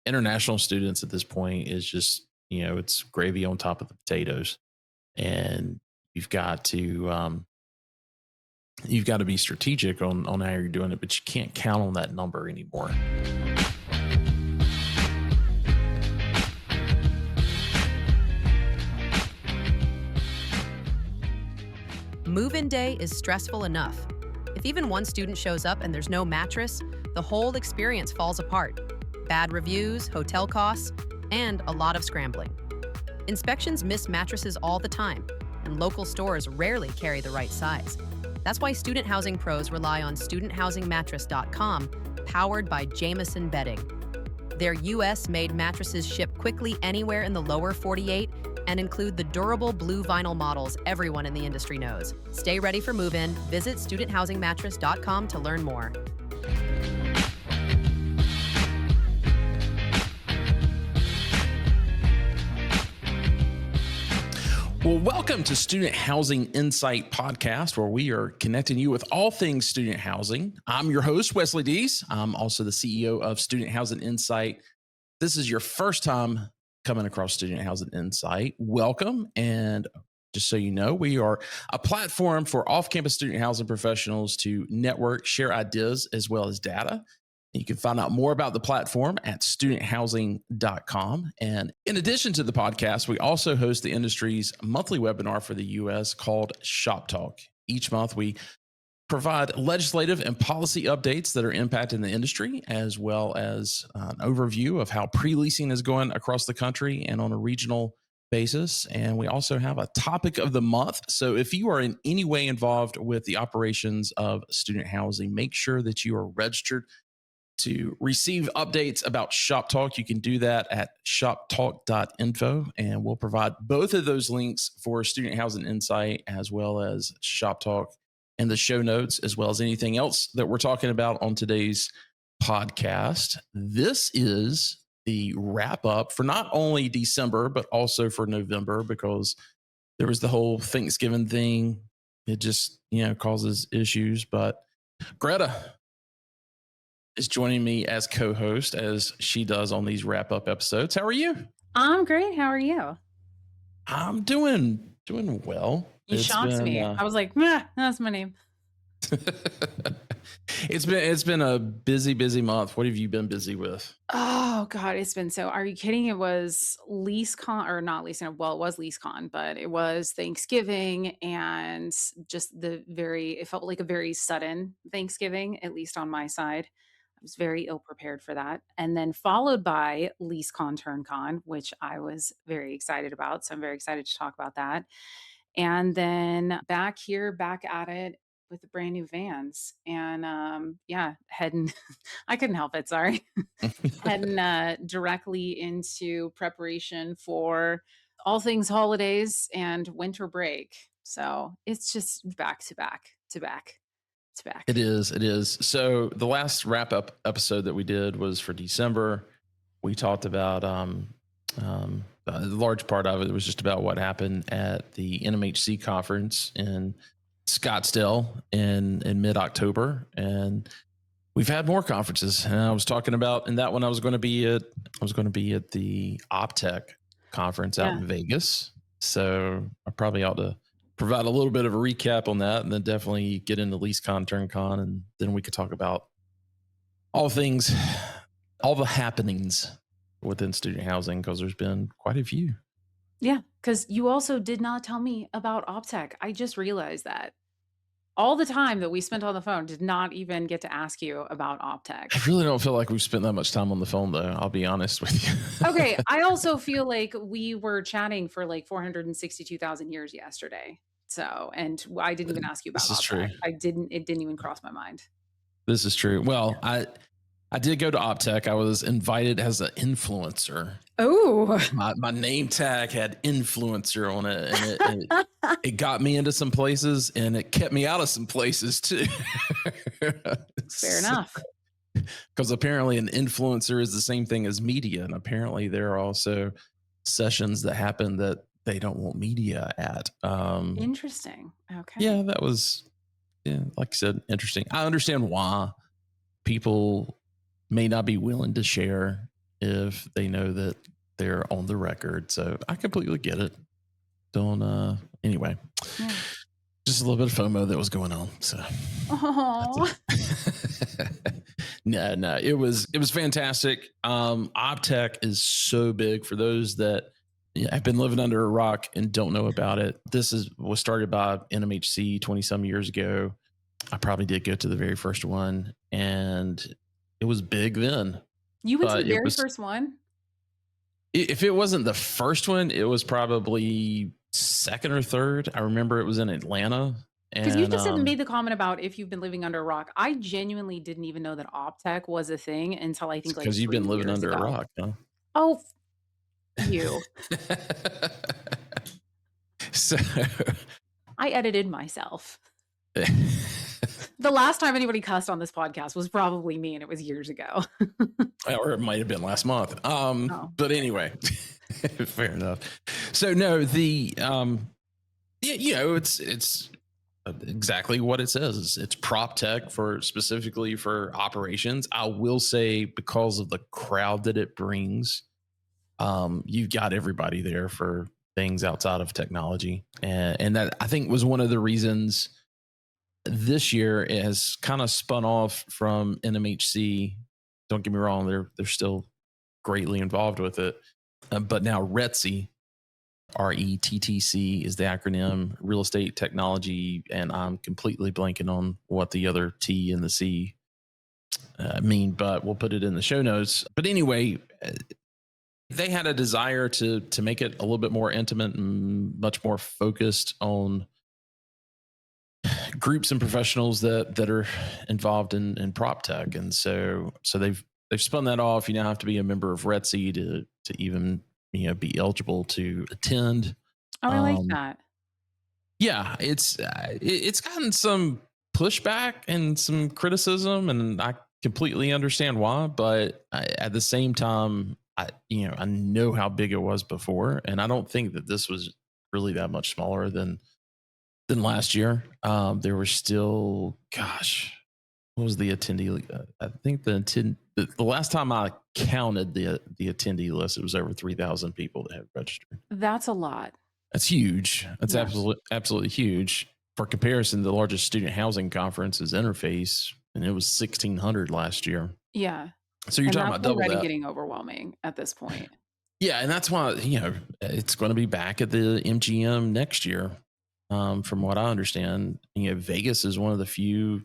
international students at this point is just, it's gravy on top of the potatoes. And you've got to be strategic on how you're doing it, but you can't count on that number anymore. Move-in day is stressful enough. If even one student shows up and there's no mattress, the whole experience falls apart. Bad reviews, hotel costs, and a lot of scrambling. Inspections miss mattresses all the time, and local stores rarely carry the right size. That's why student housing pros rely on studenthousingmattress.com, powered by Jameson Bedding. Their US-made mattresses ship quickly anywhere in the lower 48 and include the durable blue vinyl models everyone in the industry knows. Stay ready for move-in. Visit studenthousingmattress.com to learn more. Well, welcome to Student Housing Insight Podcast, where we are connecting you with all things student housing. I'm your host, Wes Deese. I'm also the CEO of Student Housing Insight. This is your first time coming across Student Housing Insight. Welcome. And just so you know, we are a platform for off-campus student housing professionals to network, share ideas, as well as data. You can find out more about the platform at studenthousing.com. And in addition to the podcast, we also host the industry's monthly webinar for the U.S. called ShopTalk. Each month, we provide legislative and policy updates that are impacting the industry, as well as an overview of how pre-leasing is going across the country and on a regional basis. And we also have a topic of the month. So if you are in any way involved with the operations of student housing, make sure that you are registered to receive updates about ShopTalk. You can do that at shoptalk.info, and we'll provide both of those links for Student Housing Insight as well as ShopTalk in the show notes, as well as anything else that we're talking about on today's podcast. This is the wrap up for not only December, but also for November, because there was the whole Thanksgiving thing. It just, causes issues. But Gretta is joining me as co-host, as she does on these wrap-up episodes. How are you? I'm great. How are you? I'm doing well. You shocked me. I was like, that's my name. It's been a busy month. What have you been busy with? Oh God, it's been so. Are you kidding? It was LeaseCon, or not LeaseCon. Well, it was LeaseCon, but it was Thanksgiving, and just it felt like a very sudden Thanksgiving, at least on my side. I was very ill prepared for that. And then followed by LeaseCon TurnCon, which I was very excited about. So I'm very excited to talk about that. And then back at it with the brand new vans. And heading, I couldn't help it, sorry. Heading directly into preparation for all things holidays and winter break. So it's just back to back to back. It's back. It is. So the last wrap up episode that we did was for December. We talked about the large part of it was just about what happened at the NMHC conference in Scottsdale in mid-October. And we've had more conferences. And I was talking about in that one, I was going to be at the OpTech conference out in Vegas. So I probably ought to provide a little bit of a recap on that, and then definitely get into LeaseCon TurnCon, and then we could talk about all the happenings within student housing, because there's been quite a few. Yeah, because you also did not tell me about OpTech. I just realized that. All the time that we spent on the phone, did not even get to ask you about OpTech. I really don't feel like we've spent that much time on the phone, though. I'll be honest with you. Okay, I also feel like we were chatting for like 462,000 years yesterday. So, and I didn't even ask you about This is OpTech. true. It didn't even cross my mind. This is true. Well, I did go to OpTech. I was invited as an influencer. Oh, my name tag had influencer on it, and it got me into some places, and it kept me out of some places too. Fair enough. Because apparently an influencer is the same thing as media, and apparently there are also sessions that happen that they don't want media at. Interesting. Okay. Yeah, that was, like I said, interesting. I understand why people may not be willing to share if they know that they're on the record. So I completely get it. Don't anyway. Yeah. Just a little bit of FOMO that was going on. So Oh, no, it was fantastic. OpTech is so big for those that have been living under a rock and don't know about it. Was started by NMHC 20 some years ago. I probably did go to the very first one, and it was big then. you went to the But it very was first one? if it wasn't the first one, it was probably second or third. I remember it was in Atlanta, Because you and just said made the comment about if you've been living under a rock. I genuinely didn't even know that OpTech was a thing until I it's think like because you've 3 been living years under a ago. rock, huh? Oh, you. So I edited myself. The last time anybody cussed on this podcast was probably me, and it was years ago. or it might have been last month. Oh. But anyway, fair enough. So no, it's exactly what it says. It's prop tech for specifically for operations. I will say because of the crowd that it brings, you've got everybody there for things outside of technology, and that I think was one of the reasons this year it has kind of spun off from NMHC. Don't get me wrong; they're still greatly involved with it, but now RETC, RETTC is the acronym, Real Estate Technology, and I'm completely blanking on what the other T and the C mean, but we'll put it in the show notes. But anyway, they had a desire to make it a little bit more intimate and much more focused on groups and professionals that are involved in prop tech, and so they've spun that off. You now have to be a member of RETC to even be eligible to attend. Oh, I like Um, that. yeah, it's gotten some pushback and some criticism, and I completely understand why. But at the same time, I know how big it was before, and I don't think that this was really that much smaller than last year. There were still, gosh, what was the attendee? I think the last time I counted the attendee list, it was over 3,000 people that have registered. That's a lot. That's huge. That's Yes. absolutely huge. For comparison, the largest student housing conference is Interface, and it was 1,600 last year. Yeah. So you're And talking that's about double already that. getting overwhelming at this point. Yeah, and that's why it's going to be back at the MGM next year. From what I understand, Vegas is one of the few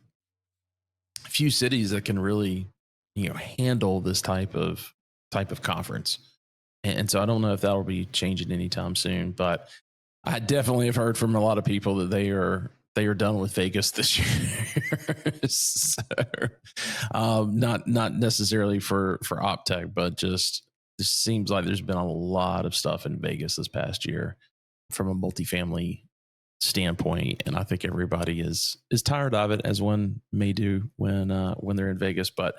cities that can really handle this type of conference, and so I don't know if that will be changing anytime soon. But I definitely have heard from a lot of people that they are done with Vegas this year. So, not necessarily for OpTech, but just it seems like there's been a lot of stuff in Vegas this past year from a multifamily standpoint, and I think everybody is tired of it, as one may do when they're in Vegas. But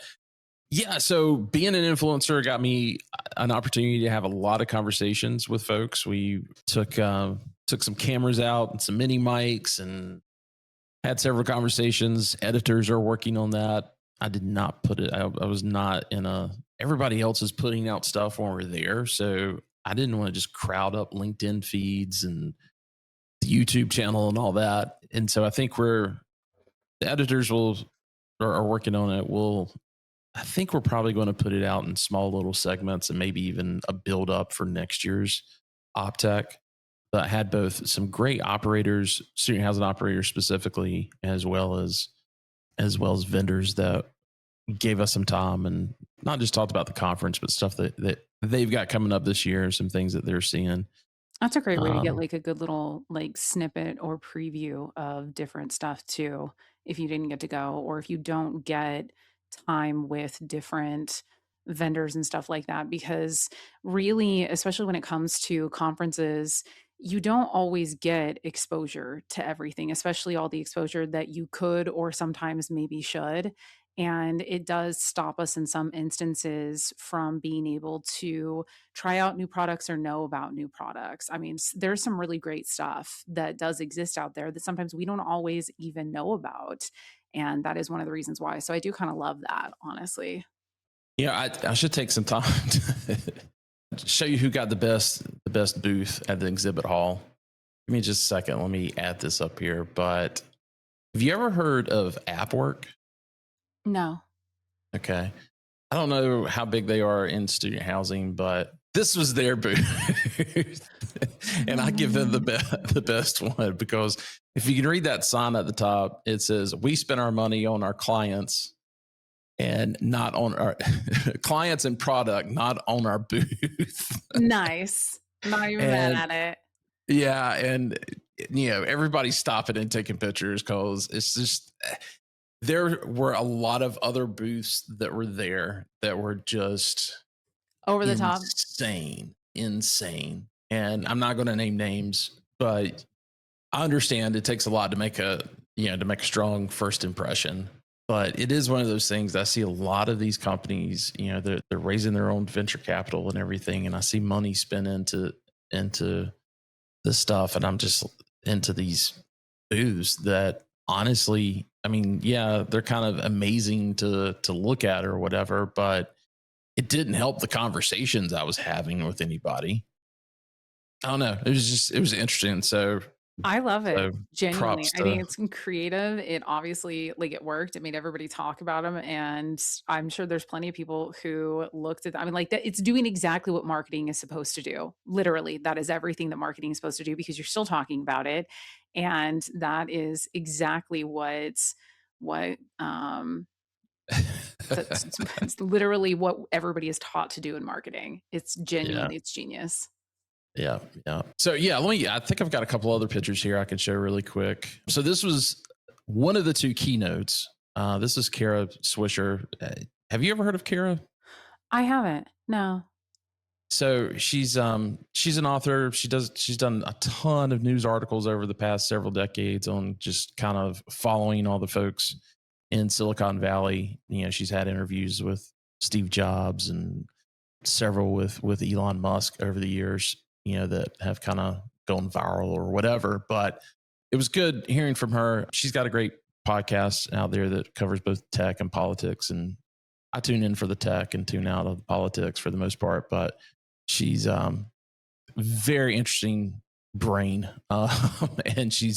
yeah, so being an influencer got me an opportunity to have a lot of conversations with folks. We took some cameras out and some mini mics and had several conversations. Editors are working on that. I did not put it. I was not in a. Everybody else is putting out stuff when we're there, so I didn't want to just crowd up LinkedIn feeds and the YouTube channel and all that. And so I think the editors are working on it. I think we're probably going to put it out in small little segments and maybe even a build up for next year's OpTech. But I had both some great operators, student housing operators specifically, as well as vendors that gave us some time and not just talked about the conference, but stuff that they've got coming up this year, some things that they're seeing. That's a great way to get Um, like a good little like snippet or preview of different stuff too, if you didn't get to go or if you don't get time with different vendors and stuff like that. Because really, especially when it comes to conferences, you don't always get exposure to everything, especially all the exposure that you could or sometimes maybe should. And it does stop us in some instances from being able to try out new products or know about new products. I mean, there's some really great stuff that does exist out there that sometimes we don't always even know about. And that is one of the reasons why. So I do kind of love that, honestly. I should take some time to show you who got the best booth at the exhibit hall. Give me just a second. Let me add this up here. But have you ever heard of AppWork? No. Okay. I don't know how big they are in student housing, but this was their booth. And I give them the best one, because if you can read that sign at the top, it says, "We spend our money on our clients and not on our clients and product, not on our booth." Nice. Not even mad And at it. yeah, and everybody's stopping and taking pictures because it's just there were a lot of other booths that were there that were just Over the top. insane. And I'm not going to name names, but I understand it takes a lot to make a strong first impression. But it is one of those things. I see a lot of these companies, they're raising their own venture capital and everything, and I see money spent into this stuff, and I'm just into these booths that honestly, I mean, yeah, they're kind of amazing to look at or whatever, but it didn't help the conversations I was having with anybody. I don't know. It was interesting. So I love it. Genuinely. props I think to it's creative. It obviously it worked. It made everybody talk about them. And I'm sure there's plenty of people who looked at I mean, that it's doing exactly what marketing is supposed to do. Literally, that is everything that marketing is supposed to do, because you're still talking about it. And that is exactly what it's literally what everybody is taught to do in marketing. It's yeah. genuinely, it's genius. Yeah, yeah. So yeah, I think I've got a couple other pictures here I can show really quick. So this was one of the two keynotes. This is Kara Swisher. Have you ever heard of Kara? I haven't. No. So she's an author. She's done a ton of news articles over the past several decades on just kind of following all the folks in Silicon Valley. She's had interviews with Steve Jobs and several with Elon Musk over the years, that have kind of gone viral or whatever. But it was good hearing from her. She's got a great podcast out there that covers both tech and politics. And I tune in for the tech and tune out of the politics for the most part. But she's very interesting brain. And she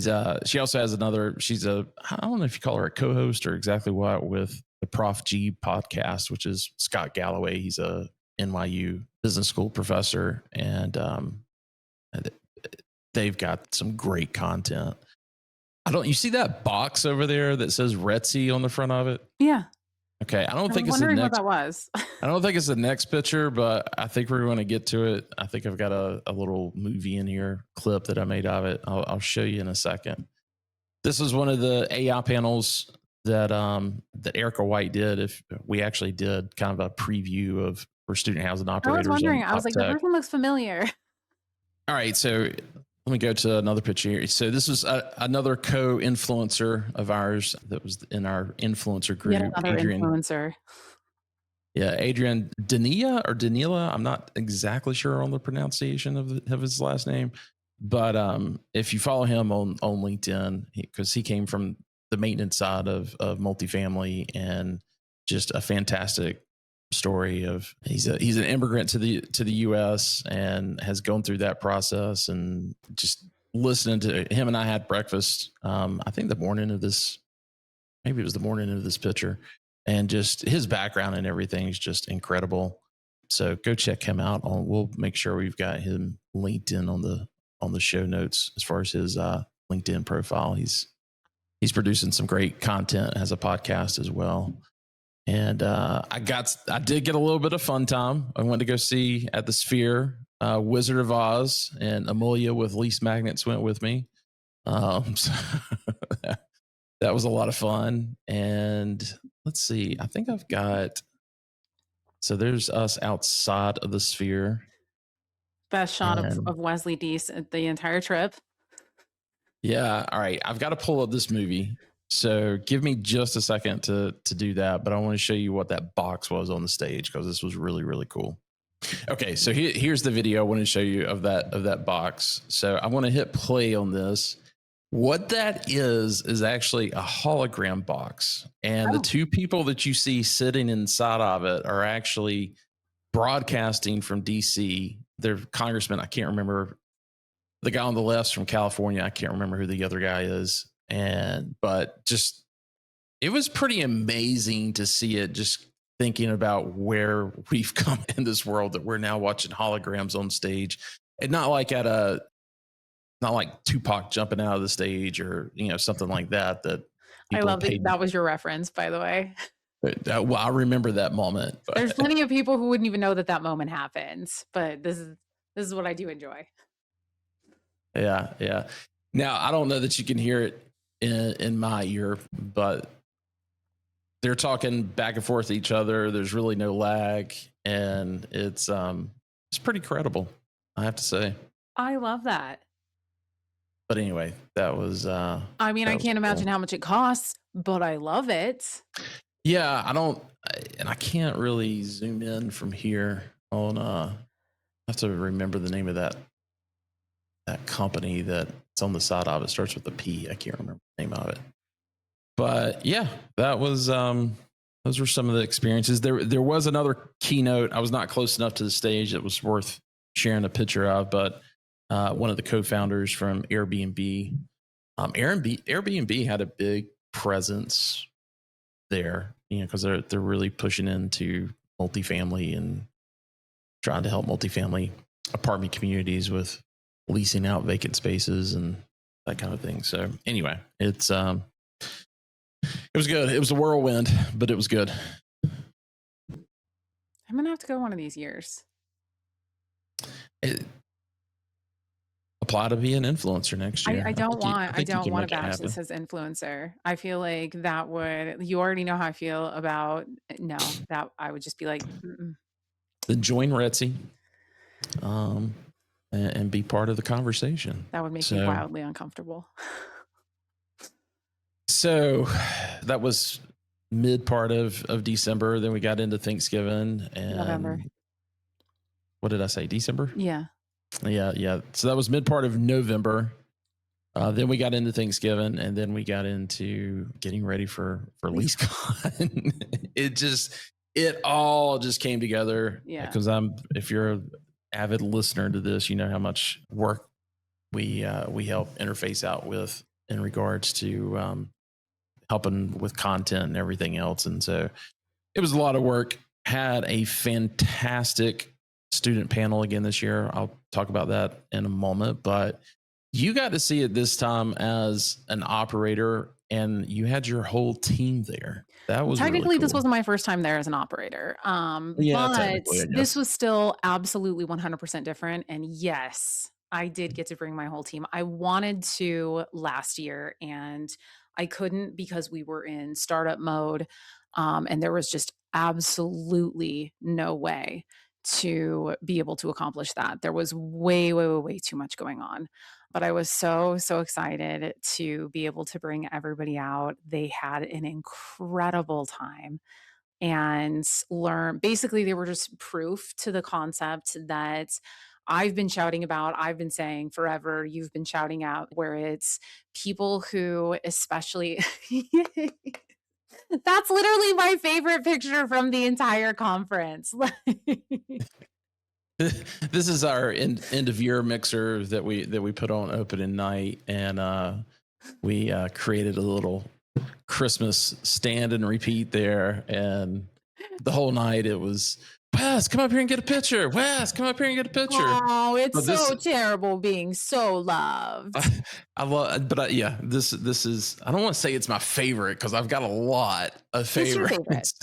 also has another, I don't know if you call her a co-host or exactly what, with the Prof G podcast, which is Scott Galloway. He's a NYU business school professor, and they've got some great content. You see that box over there that says Retzi on the front of it? Yeah. Okay. I don't think was it's the wondering next, what that was. I don't think it's the next picture, but I think we're going to get to it. I think I've got a little movie in here clip that I made of it. I'll show you in a second. This is one of the AI panels that Erica White did. If we actually did kind of a preview for student housing operators. I was wondering. I was like, the PropTech. person looks familiar. All right, so let me go to another picture here. So this was another co-influencer of ours that was in our influencer group. Yet another influencer. Yeah, Adrian Danila. I'm not exactly sure on the pronunciation of his last name, but if you follow him on LinkedIn, because he came from the maintenance side of multifamily, and just a fantastic story of he's an immigrant to the US and has gone through that process. And just listening to him, and I had breakfast I think the morning of this, maybe it was the morning of this picture, and just his background and everything is just incredible. So go check him out. We'll make sure we've got him linked in on the show notes as far as his LinkedIn profile. He's producing some great content, has a podcast as well. And I did get a little bit of fun time. I went to go see at the Sphere, Wizard of Oz, and Amelia with Lease Magnets went with me. So that was a lot of fun. And let's see, I think I've got, so there's us outside of the Sphere. Best shot of Wesley Deese at the entire trip. Yeah. All right. I've got to pull up this movie. So give me just a second to do that. But I want to show you what that box was on the stage, because this was really, really cool. Okay. So here's the video I want to show you of that box. So I want to hit play on this. What that is actually a hologram box. And the Oh, two people that you see sitting inside of it are actually broadcasting from DC. They're congressmen. I can't remember the guy on the left's from California. I can't remember who the other guy is. But just it was pretty amazing to see it, just thinking about where we've come in this world that we're now watching holograms on stage. And not like Tupac jumping out of the stage or, something like that, that I people love that paid. that was your reference, by the way. Well, I remember that moment. There's But plenty of people who wouldn't even know that that moment happens, but this is what I do enjoy. yeah, yeah. Now, I don't know that you can hear it in my ear, but they're talking back and forth to each other. There's really no lag, and it's pretty credible, I have to say. I love that. But anyway, that was I mean, that I was can't cool. imagine how much it costs, but I love it. Yeah, and I can't really zoom in from here on. I have to remember the name of that company that's on the side of it. Starts with a P. I can't remember the name of it. But yeah, that was those were some of the experiences. There was another keynote. I was not close enough to the stage that was worth sharing a picture of, but one of the co-founders from Airbnb, Airbnb had a big presence there, because they're really pushing into multifamily and trying to help multifamily apartment communities with leasing out vacant spaces and that kind of thing. So anyway, it was good. It was a whirlwind, but it was good. I'm gonna have to go one of these years. It, apply to be an influencer next year. I don't I want I think you don't can want a make it badge that happen. says influencer. I feel like that would you already know how I feel about no, that I would just be like, "Mm-mm." Then join Retsy, um, and be part of the conversation. That would make me So, wildly uncomfortable. so that was mid part of December. Then we got into Thanksgiving November. and what did I say? December? Yeah. Yeah, yeah. So that was mid part of November. Then we got into Thanksgiving, and then we got into getting ready for LeaseCon. It all just came together. Yeah. Because if you're an avid listener to this, you know how much work we help interface out with in regards to helping with content and everything else. And so it was a lot of work. Had a fantastic student panel again this year. I'll talk about that in a moment, but you got to see it this time as an operator, and you had your whole team there. That was really Technically, this cool. wasn't my first time there as an operator. Yeah, But technically, I this guess. was still absolutely 100% different. And yes, I did get to bring my whole team. I wanted to last year and I couldn't because we were in startup mode. And there was just absolutely no way to be able to accomplish that. There was way, way, way, way too much going on. But I was so, so excited to be able to bring everybody out. They had an incredible time and learn. Basically, they were just proof to the concept that I've been shouting about, I've been saying forever, you've been shouting out, where it's people who, especially, that's literally my favorite picture from the entire conference. This is our end of year mixer that we put on opening night, and we created a little Christmas stand and repeat there, and the whole night it was, Wes, come up here and get a picture. Wes, come up here and get a picture. Oh, it's But this so terrible being so loved. I love, but yeah, this is. I don't want to say it's my favorite because I've got a lot of It's your favorite. favorites.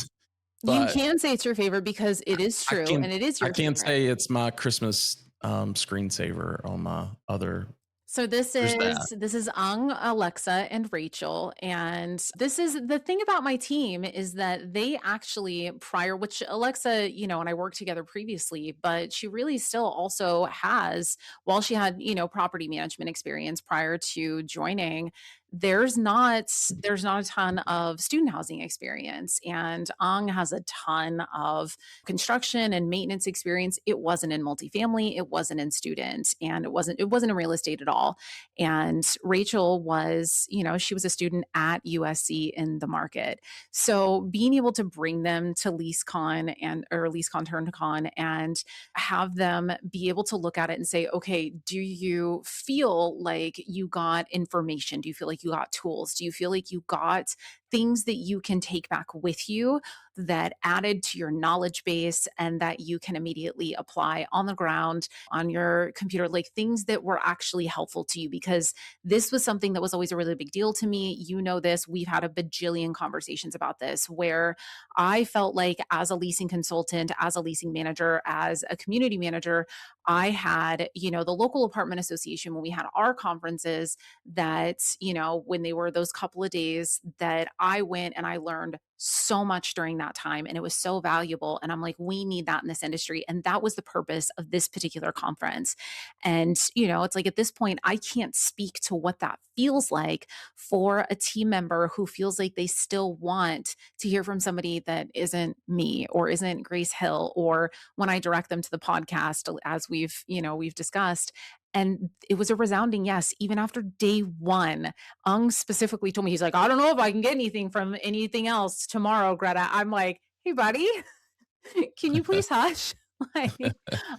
You But can say it's your favorite because it is I true can and it is I your can't favorite. say it's my Christmas screensaver on my other. So There's that. this is Ung, Alexa, and Rachel. And this is the thing about my team is that they actually prior, which Alexa, and I worked together previously, but she really still also has, while she had, property management experience prior to joining, there's not a ton of student housing experience, and Ang has a ton of construction and maintenance experience. It wasn't in multifamily, it wasn't in student, and it wasn't in real estate at all. And Rachel was, she was a student at USC in the market. So being able to bring them to LeaseCon or LeaseCon TurnCon and have them be able to look at it and say, okay, do you feel like you got information? Do you feel like you got tools? Do you feel like you got things that you can take back with you that added to your knowledge base and that you can immediately apply on the ground, on your computer, like things that were actually helpful to you? Because this was something that was always a really big deal to me. You know this. We've had a bajillion conversations about this where I felt like as a leasing consultant, as a leasing manager, as a community manager, I had, the local apartment association when we had our conferences that, when they were those couple of days that I went and I learned so much during that time and it was so valuable. And I'm like, we need that in this industry. And that was the purpose of this particular conference. And, it's like at this point, I can't speak to what that feels like for a team member who feels like they still want to hear from somebody that isn't me or isn't Grace Hill, or when I direct them to the podcast, as we've discussed. And it was a resounding yes, even after day one. Ung specifically told me, he's like, I don't know if I can get anything from anything else tomorrow, Greta. I'm like, hey, buddy, can you please hush? Like,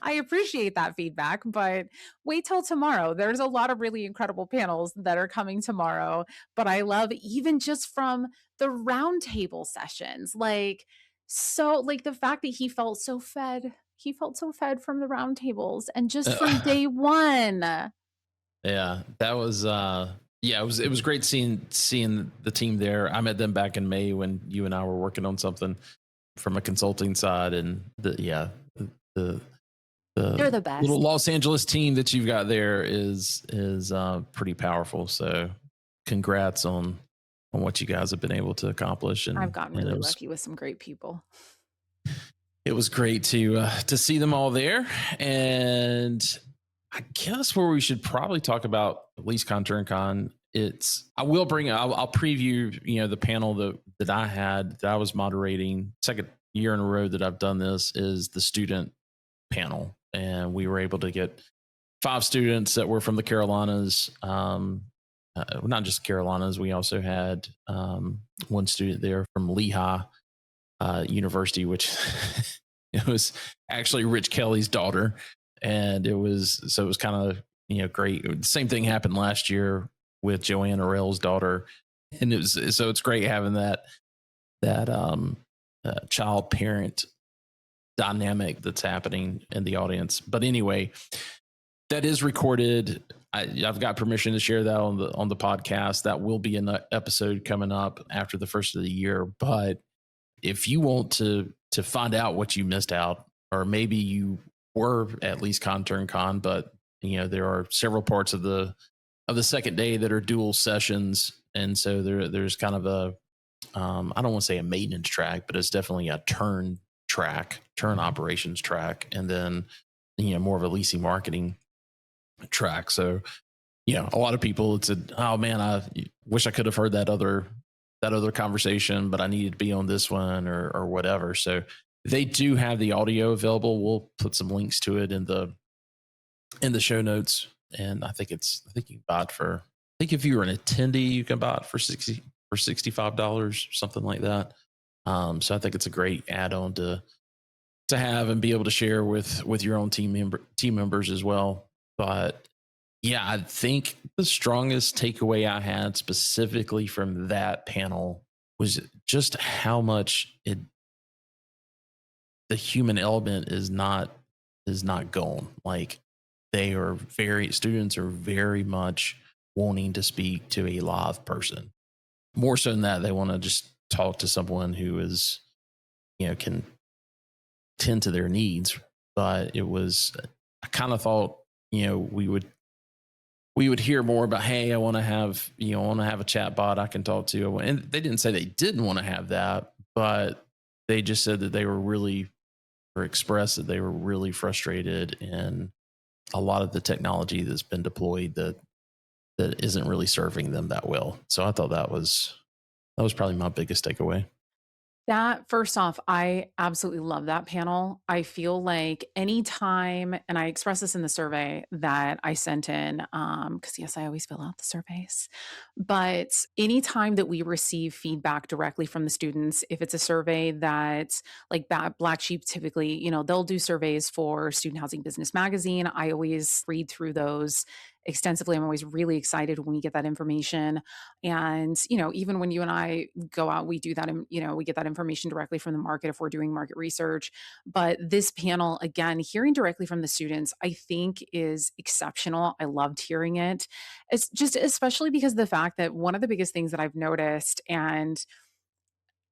I appreciate that feedback, but wait till tomorrow. There's a lot of really incredible panels that are coming tomorrow. But I love even just from the roundtable sessions, like the fact that he felt so fed. He felt so fed from the roundtables and just from day one. Yeah, that was yeah, it was great seeing the team there. I met them back in May when you and I were working on something from a consulting side, and the They're the the little best. Los Angeles team that you've got there is pretty powerful. So congrats on what you guys have been able to accomplish, I've and gotten and really lucky with some great people. it was great to see them all there. And I guess where we should probably talk about LeaseCon TurnCon, I'll preview the panel that I had, that I was moderating. Second year in a row that I've done this is the student panel, and we were able to get 5 students that were from the Carolinas. Not just Carolinas, we also had one student there from Lehigh University, which it was actually Rich Kelly's daughter. And it was kind of great. Same thing happened last year with Joanna Rail's daughter, and it's great having that child parent dynamic that's happening in the audience. But anyway, that is recorded. I've got permission to share that on the podcast. That will be an episode coming up after the first of the year. But if you want to find out what you missed out, or maybe you were at LeaseCon TurnCon, but there are several parts of the second day that are dual sessions, and so there's kind of a I don't want to say a maintenance track, but it's definitely a turn operations track, and then more of a leasing marketing track. So a lot of people said, oh man, I wish I could have heard that other conversation, but I needed to be on this one or whatever. So they do have the audio available. We'll put some links to it in the show notes. And I think you can buy it for, I think if you're an attendee, you can buy it for $65, something like that. So I think it's a great add-on to have and be able to share with your own team members as well. But yeah, I think the strongest takeaway I had specifically from that panel was just how much the human element is not gone. Like students are very much wanting to speak to a live person. More so than that, they want to just talk to someone who is, can tend to their needs. But I kind of thought, we would hear more about, hey, I want to have a chat bot I can talk to. And they didn't say they didn't want to have that, but they just said that they were expressed that they were really frustrated in a lot of the technology that's been deployed, that that isn't really serving them that well. So I thought that was probably my biggest takeaway. That first off, I absolutely love that panel. I feel like anytime, and I expressed this in the survey that I sent in, because yes, I always fill out the surveys. But anytime that we receive feedback directly from the students, if it's a survey that like Black Sheep typically, they'll do surveys for Student Housing Business Magazine. I always read through those extensively. I'm always really excited when we get that information. And, even when you and I go out, we do that, and, we get that information directly from the market if we're doing market research. But this panel, again, hearing directly from the students, I think is exceptional. I loved hearing it. It's just especially because of the fact that one of the biggest things that I've noticed, and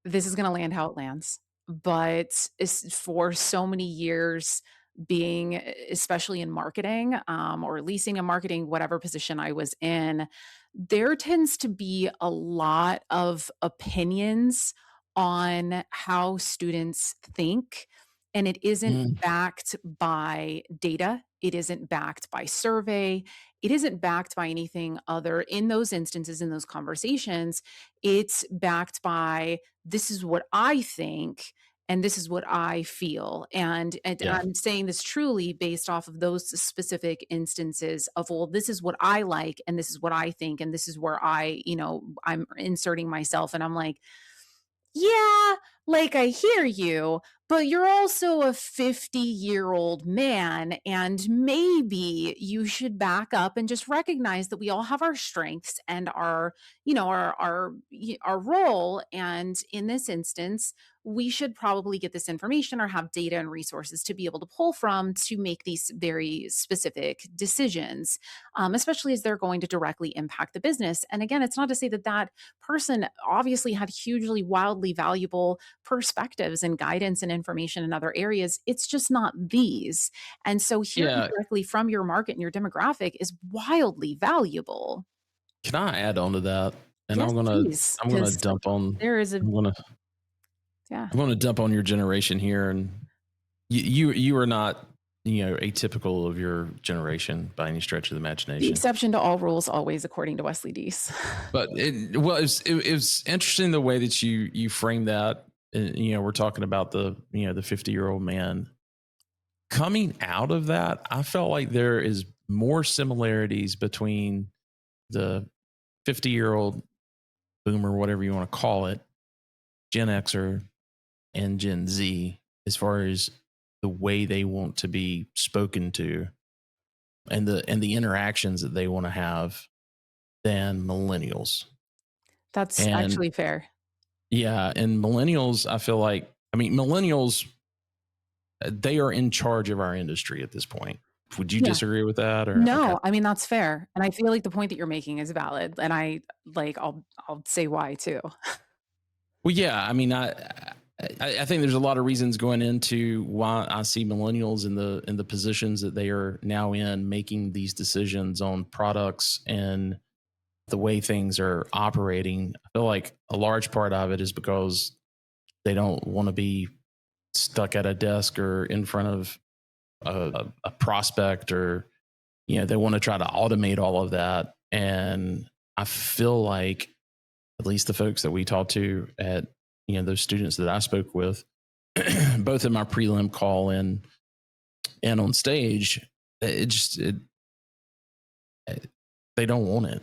this is going to land how it lands, but it's for so many years being, especially in marketing, or leasing and marketing, whatever position I was in, there tends to be a lot of opinions on how students think, and it isn't Mm, backed by data. It isn't backed by survey. It isn't backed by anything other. In those instances, in those conversations, it's backed by, this is what I think and this is what I feel. And yeah. I'm saying this truly based off of those specific instances of, well, this is what I like and this is what I think and this is where I'm inserting myself, and I'm like, yeah, like I hear you, but you're also a 50-year-old man, and maybe you should back up and just recognize that we all have our strengths and our role. And in this instance, we should probably get this information or have data and resources to be able to pull from to make these very specific decisions, especially as they're going to directly impact the business. And again, it's not to say that that person obviously had hugely, wildly valuable perspectives and guidance and information in other areas. It's just not these. And so hearing Yeah. directly from your market and your demographic is wildly valuable. Can I add on to that? And Yes, I'm gonna please, I'm gonna because dump on there is a, I'm gonna yeah, I'm gonna dump on your generation here, and you are not atypical of your generation by any stretch of the the imagination. exception to all rules always, according to Wesley Deese. But it was interesting the way that you frame that. We're talking about the 50-year-old man coming out of that. I felt like there is more similarities between the 50-year-old boomer, whatever you want to call it, Gen Xer, and Gen Z, as far as the way they want to be spoken to and the interactions that they want to have than millennials. That's And actually fair. yeah, and millennials, I feel like, I mean, millennials, they are in charge of our industry at this point. Would you Yeah. disagree with that? Or okay. No, I mean, that's fair. And I feel like the point that you're making is valid. And I'll say why too. Well, yeah, I mean, I think there's a lot of reasons going into why I see millennials in the positions that they are now in, making these decisions on products and the way things are operating. I feel like a large part of it is because they don't want to be stuck at a desk or in front of a prospect, or they want to try to automate all of that. And I feel like at least the folks that we talked to at those students that I spoke with, both in my prelim call and on stage, it just they don't want it.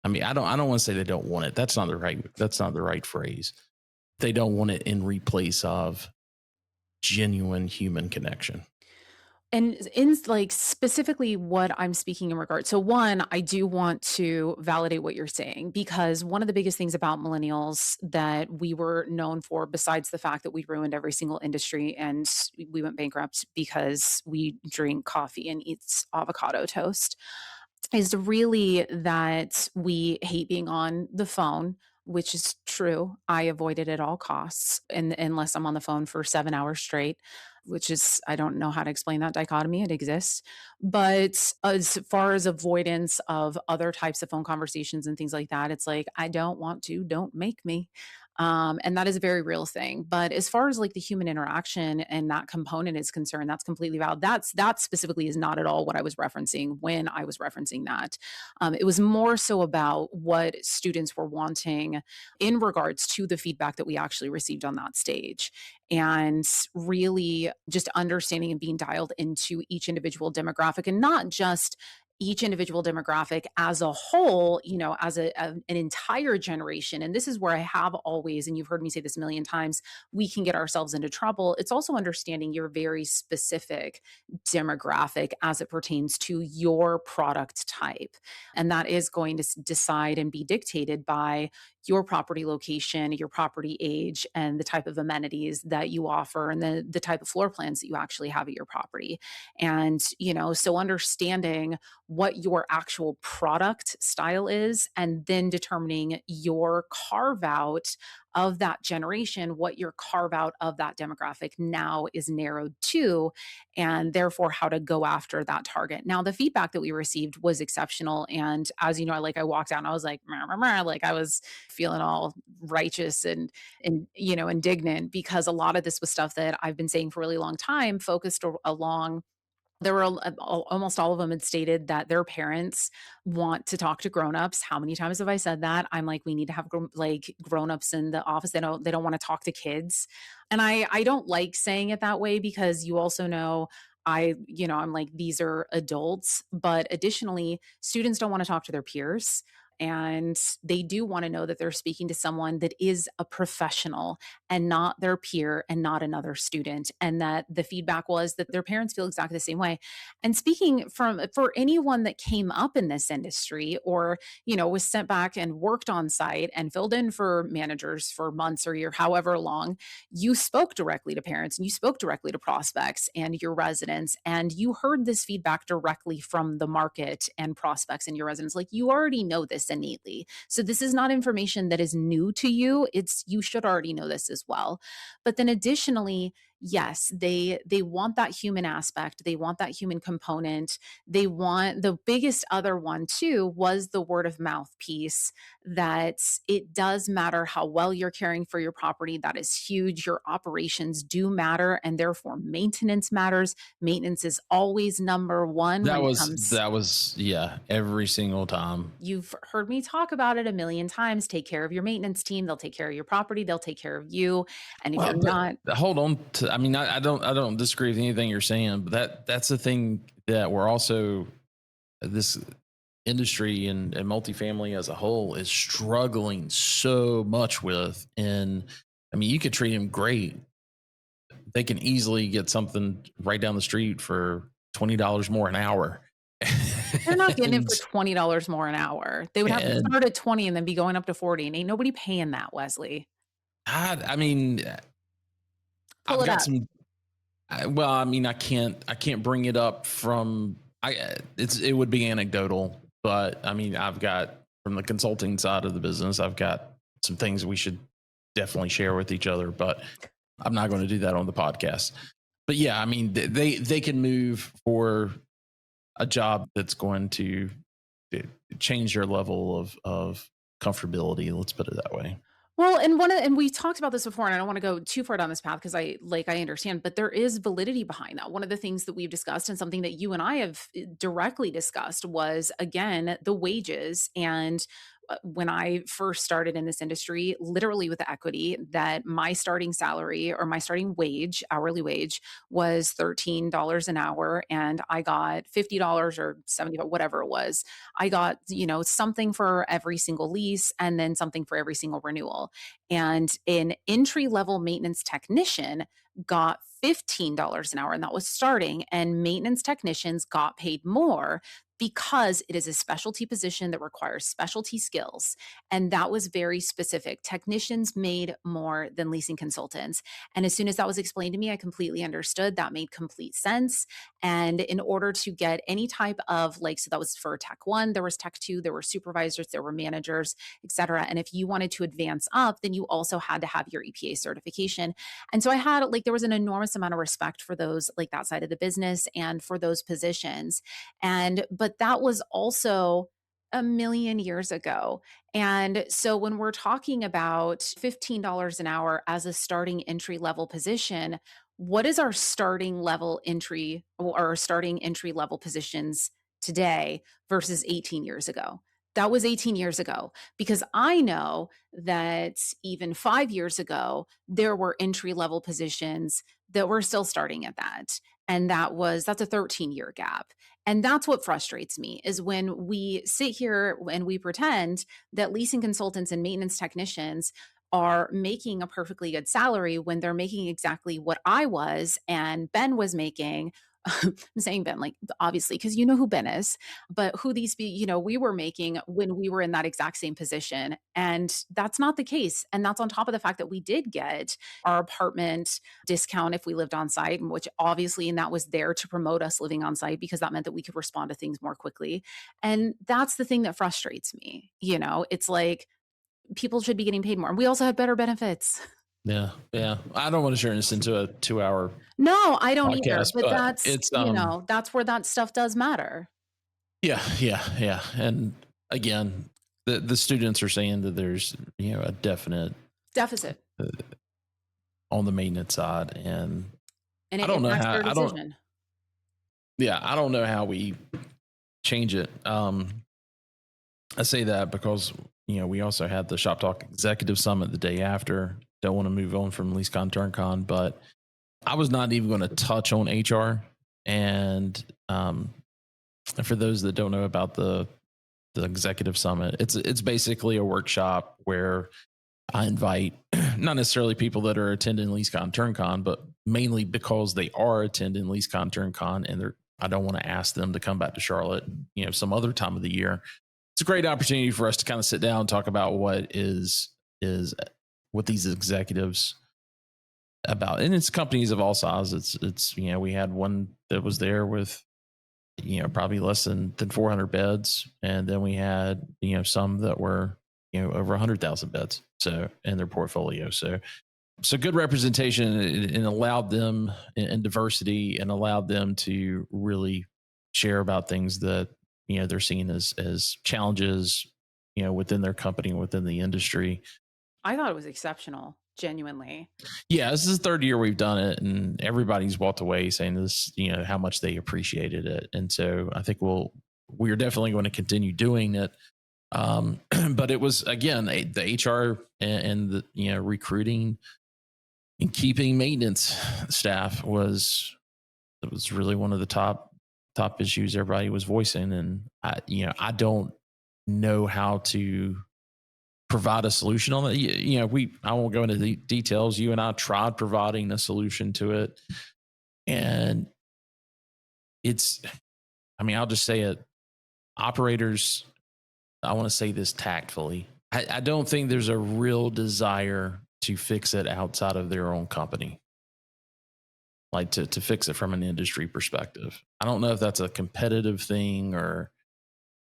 I mean, I don't want to say they don't want it. That's not the right phrase. They don't want it in replace of genuine human connection. And in like specifically what I'm speaking in regard. So one, I do want to validate what you're saying, because one of the biggest things about millennials that we were known for, besides the fact that we ruined every single industry and we went bankrupt because we drink coffee and eat avocado toast, is really that we hate being on the phone, which is true. I avoid it at all costs, and unless I'm on the phone for 7 hours straight, which is, I don't know how to explain that dichotomy. It exists. But as far as avoidance of other types of phone conversations and things like that, it's like, I don't want to, don't make me. And that is a very real thing. But as far as like the human interaction and that component is concerned, that's completely valid. That specifically is not at all what I was referencing when I was referencing that. It was more so about what students were wanting in regards to the feedback that we actually received on that stage. And really just understanding and being dialed into each individual demographic and not just each individual demographic as a whole, as an entire generation. And this is where I have always, and you've heard me say this a million times, we can get ourselves into trouble. It's also understanding your very specific demographic as it pertains to your product type. And that is going to decide and be dictated by your property location, your property age, and the type of amenities that you offer and the type of floor plans that you actually have at your property. And, so understanding what your actual product style is and then determining your carve out of that generation, what your carve out of that demographic now is narrowed to, and therefore how to go after that target. Now, the feedback that we received was exceptional. And as you know, I walked out and I was like, "Meh, meh, meh," like I was feeling all righteous and indignant because a lot of this was stuff that I've been saying for a really long time, focused along there were almost all of them had stated that their parents want to talk to grown-ups. How many times have I said that? I'm like, we need to have grown-ups in the office. They don't want to talk to kids. And I don't like saying it that way because you also know I'm like, these are adults, but additionally, students don't want to talk to their peers. And they do want to know that they're speaking to someone that is a professional and not their peer and not another student. And that the feedback was that their parents feel exactly the same way. And speaking for anyone that came up in this industry or, was sent back and worked on site and filled in for managers for months or year, however long, you spoke directly to parents and you spoke directly to prospects and your residents, and you heard this feedback directly from the market and prospects and your residents. Like you already know this innately. So this is not information that is new to you. You should already know this as well. But then additionally, yes, they want that human aspect. They want that human component. They want the biggest other one too was the word of mouth piece, that it does matter how well you're caring for your property. That is huge. Your operations do matter and therefore maintenance matters. Maintenance is always number one when That it was comes. that was yeah, every single time. You've heard me talk about it a million times. Take care of your maintenance team. They'll take care of your property. They'll take care of you. And if Well, you're but not, hold on to I mean, I don't disagree with anything you're saying, but that's the thing that we're also this industry and multifamily as a whole is struggling so much with. And I mean, you could treat them great. They can easily get something right down the street for $20 more an hour. they're not getting it and for $20 more an hour. They would have to and start at 20 and then be going up to 40. And ain't nobody paying that, Wesley. I mean, Pull I've it got up. some. Well, I mean, I can't bring it up from. It would be anecdotal, but I mean, I've got from the consulting side of the business, I've got some things we should definitely share with each other, but I'm not going to do that on the podcast. But yeah, I mean, they can move for a job that's going to change your level of comfortability. Let's put it that way. Well, and we talked about this before, and I don't want to go too far down this path because I understand, but there is validity behind that. One of the things that we've discussed and something that you and I have directly discussed was again the wages. And when I first started in this industry, literally with the equity, that my starting salary or my starting wage, hourly wage, was $13 an hour, and I got $50 or 70, whatever it was. I got, something for every single lease and then something for every single renewal. And an entry level maintenance technician got $15 an hour, and that was starting. And maintenance technicians got paid more because it is a specialty position that requires specialty skills. And that was very specific. Technicians made more than leasing consultants. And as soon as that was explained to me, I completely understood. That made complete sense. And in order to get any type of so that was for tech one, there was tech two, there were supervisors, there were managers, et cetera. And if you wanted to advance up, then you also had to have your EPA certification. And so I had there was an enormous amount of respect for those, that side of the business and for those positions. But that was also a million years ago. And so when we're talking about $15 an hour as a starting entry level position, what is our starting level entry or our starting entry level positions today versus 18 years ago? That was 18 years ago, because I know that even 5 years ago, there were entry level positions that were still starting at that. And that's a 13-year gap. And that's what frustrates me is when we sit here and we pretend that leasing consultants and maintenance technicians are making a perfectly good salary when they're making exactly what I was and Ben was making. I'm saying Ben, like obviously, because you know who Ben is, but who we were making when we were in that exact same position. And that's not the case. And that's on top of the fact that we did get our apartment discount if we lived on site, which obviously, and that was there to promote us living on site because that meant that we could respond to things more quickly. And that's the thing that frustrates me. It's like people should be getting paid more. And we also have better benefits. Yeah. Yeah. I don't want to turn this into a 2 hour No, I don't either. podcast, But but that's, it's, that's where that stuff does matter. yeah, yeah, yeah. And again, the students are saying that there's, a definite Deficit. on the maintenance side. And And I it don't know impacts how, their decision. I don't know how we change it. I say that because, we also had the ShopTalk Executive Summit the day after. Don't want to move on from LeaseCon TurnCon, but I was not even going to touch on HR. And for those that don't know about the Executive Summit, it's basically a workshop where I invite not necessarily people that are attending LeaseCon TurnCon, but mainly because they are attending LeaseCon TurnCon, and I don't want to ask them to come back to Charlotte, some other time of the year. It's a great opportunity for us to kind of sit down and talk about what is what these executives about, and it's companies of all sizes. It's we had one that was there with probably less than 400 beds, and then we had some that were over 100,000 beds so in their portfolio. So good representation, and allowed them and diversity, and allowed them to really share about things that they're seeing as challenges within their company, within the industry. I thought it was exceptional, genuinely. Yeah, this is the third year we've done it, and everybody's walked away saying this, how much they appreciated it. And so I think we're definitely going to continue doing it. But it was, again, the HR and the recruiting and keeping maintenance staff was really one of the top issues everybody was voicing. And I don't know how to provide a solution on that. I won't go into the details. You and I tried providing a solution to it, and I'll just say it. Operators, I want to say this tactfully, I don't think there's a real desire to fix it outside of their own company. Like to fix it from an industry perspective. I don't know if that's a competitive thing or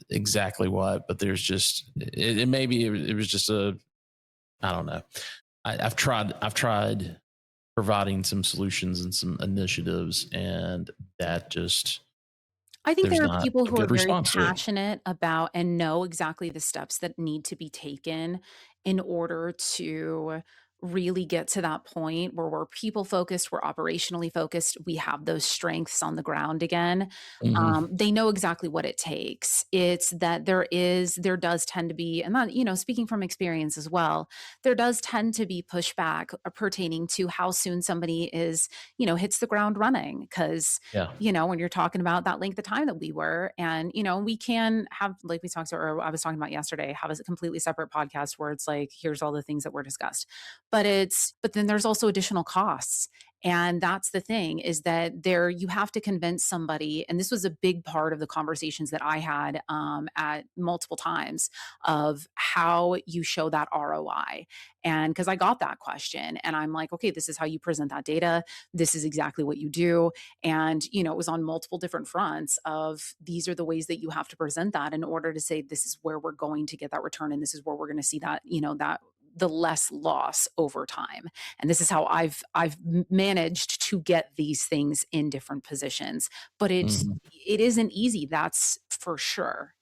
exactly what, but there's just it was just I don't know. I've tried providing some solutions and some initiatives, and that just I think there's there are not people a who are good very response to it. passionate about and know exactly the steps that need to be taken in order to really get to that point where we're people focused, we're operationally focused, we have those strengths on the ground again. Mm-hmm. They know exactly what it takes. It's that there does tend to be, and that, speaking from experience as well, there does tend to be pushback pertaining to how soon somebody hits the ground running. Because Yeah. when you're talking about that length of time that we were, and we can have, like we talked about, or I was talking about yesterday, have a completely separate podcast where it's like, here's all the things that were discussed. But then there's also additional costs. And that's the thing, is that you have to convince somebody. And this was a big part of the conversations that I had at multiple times of how you show that ROI. And because I got that question, and I'm like, okay, this is how you present that data. This is exactly what you do. And, it was on multiple different fronts of, these are the ways that you have to present that in order to say, this is where we're going to get that return. And this is where we're going to see that, that the less loss over time. And this is how I've managed to get these things in different positions. But Mm-hmm. it isn't easy, that's for sure.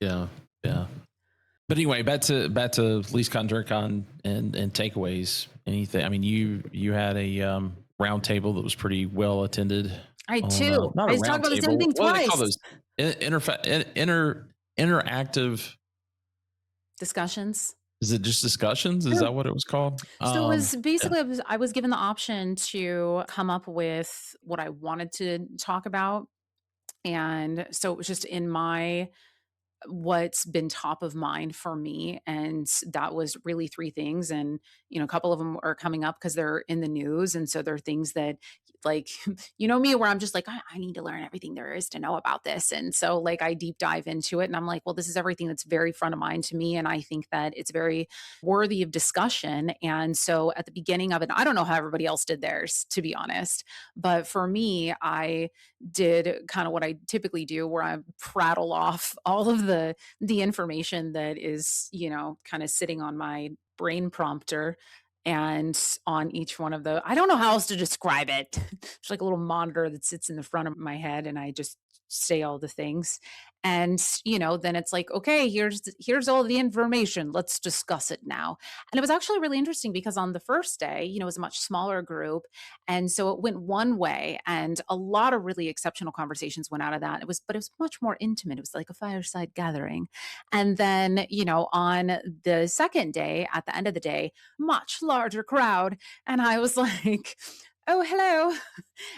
Yeah. Yeah. But anyway, back to LeaseCon TurnCon and takeaways. Anything? I mean, you had a round table that was pretty well attended. I On too. not I a just talked round about the same table. thing What do they call twice. those? Interactive. Discussions. Is it just discussions? Is Sure. that what it was called? So it was Yeah. basically I was given the option to come up with what I wanted to talk about. And so it was just in my what's been top of mind for me, and that was really three things. And a couple of them are coming up because they're in the news, and so they're things that, like, me, where I'm just like, I need to learn everything there is to know about this. And so, like, I deep dive into it, and I'm like, well, this is everything that's very front of mind to me, and I think that it's very worthy of discussion. And so at the beginning of it, I don't know how everybody else did theirs, to be honest, but for me, I did kind of what I typically do, where I prattle off all of the information that is, kind of sitting on my brain prompter. And on each one of the, I don't know how else to describe it. It's like a little monitor that sits in the front of my head, and I just say all the things. And then it's like, okay, here's all the information. Let's discuss it now. And it was actually really interesting because on the first day, it was a much smaller group, and so it went one way, and a lot of really exceptional conversations went out of that. But it was much more intimate. It was like a fireside gathering. And then, on the second day, at the end of the day, much larger crowd. And I was like, oh, hello.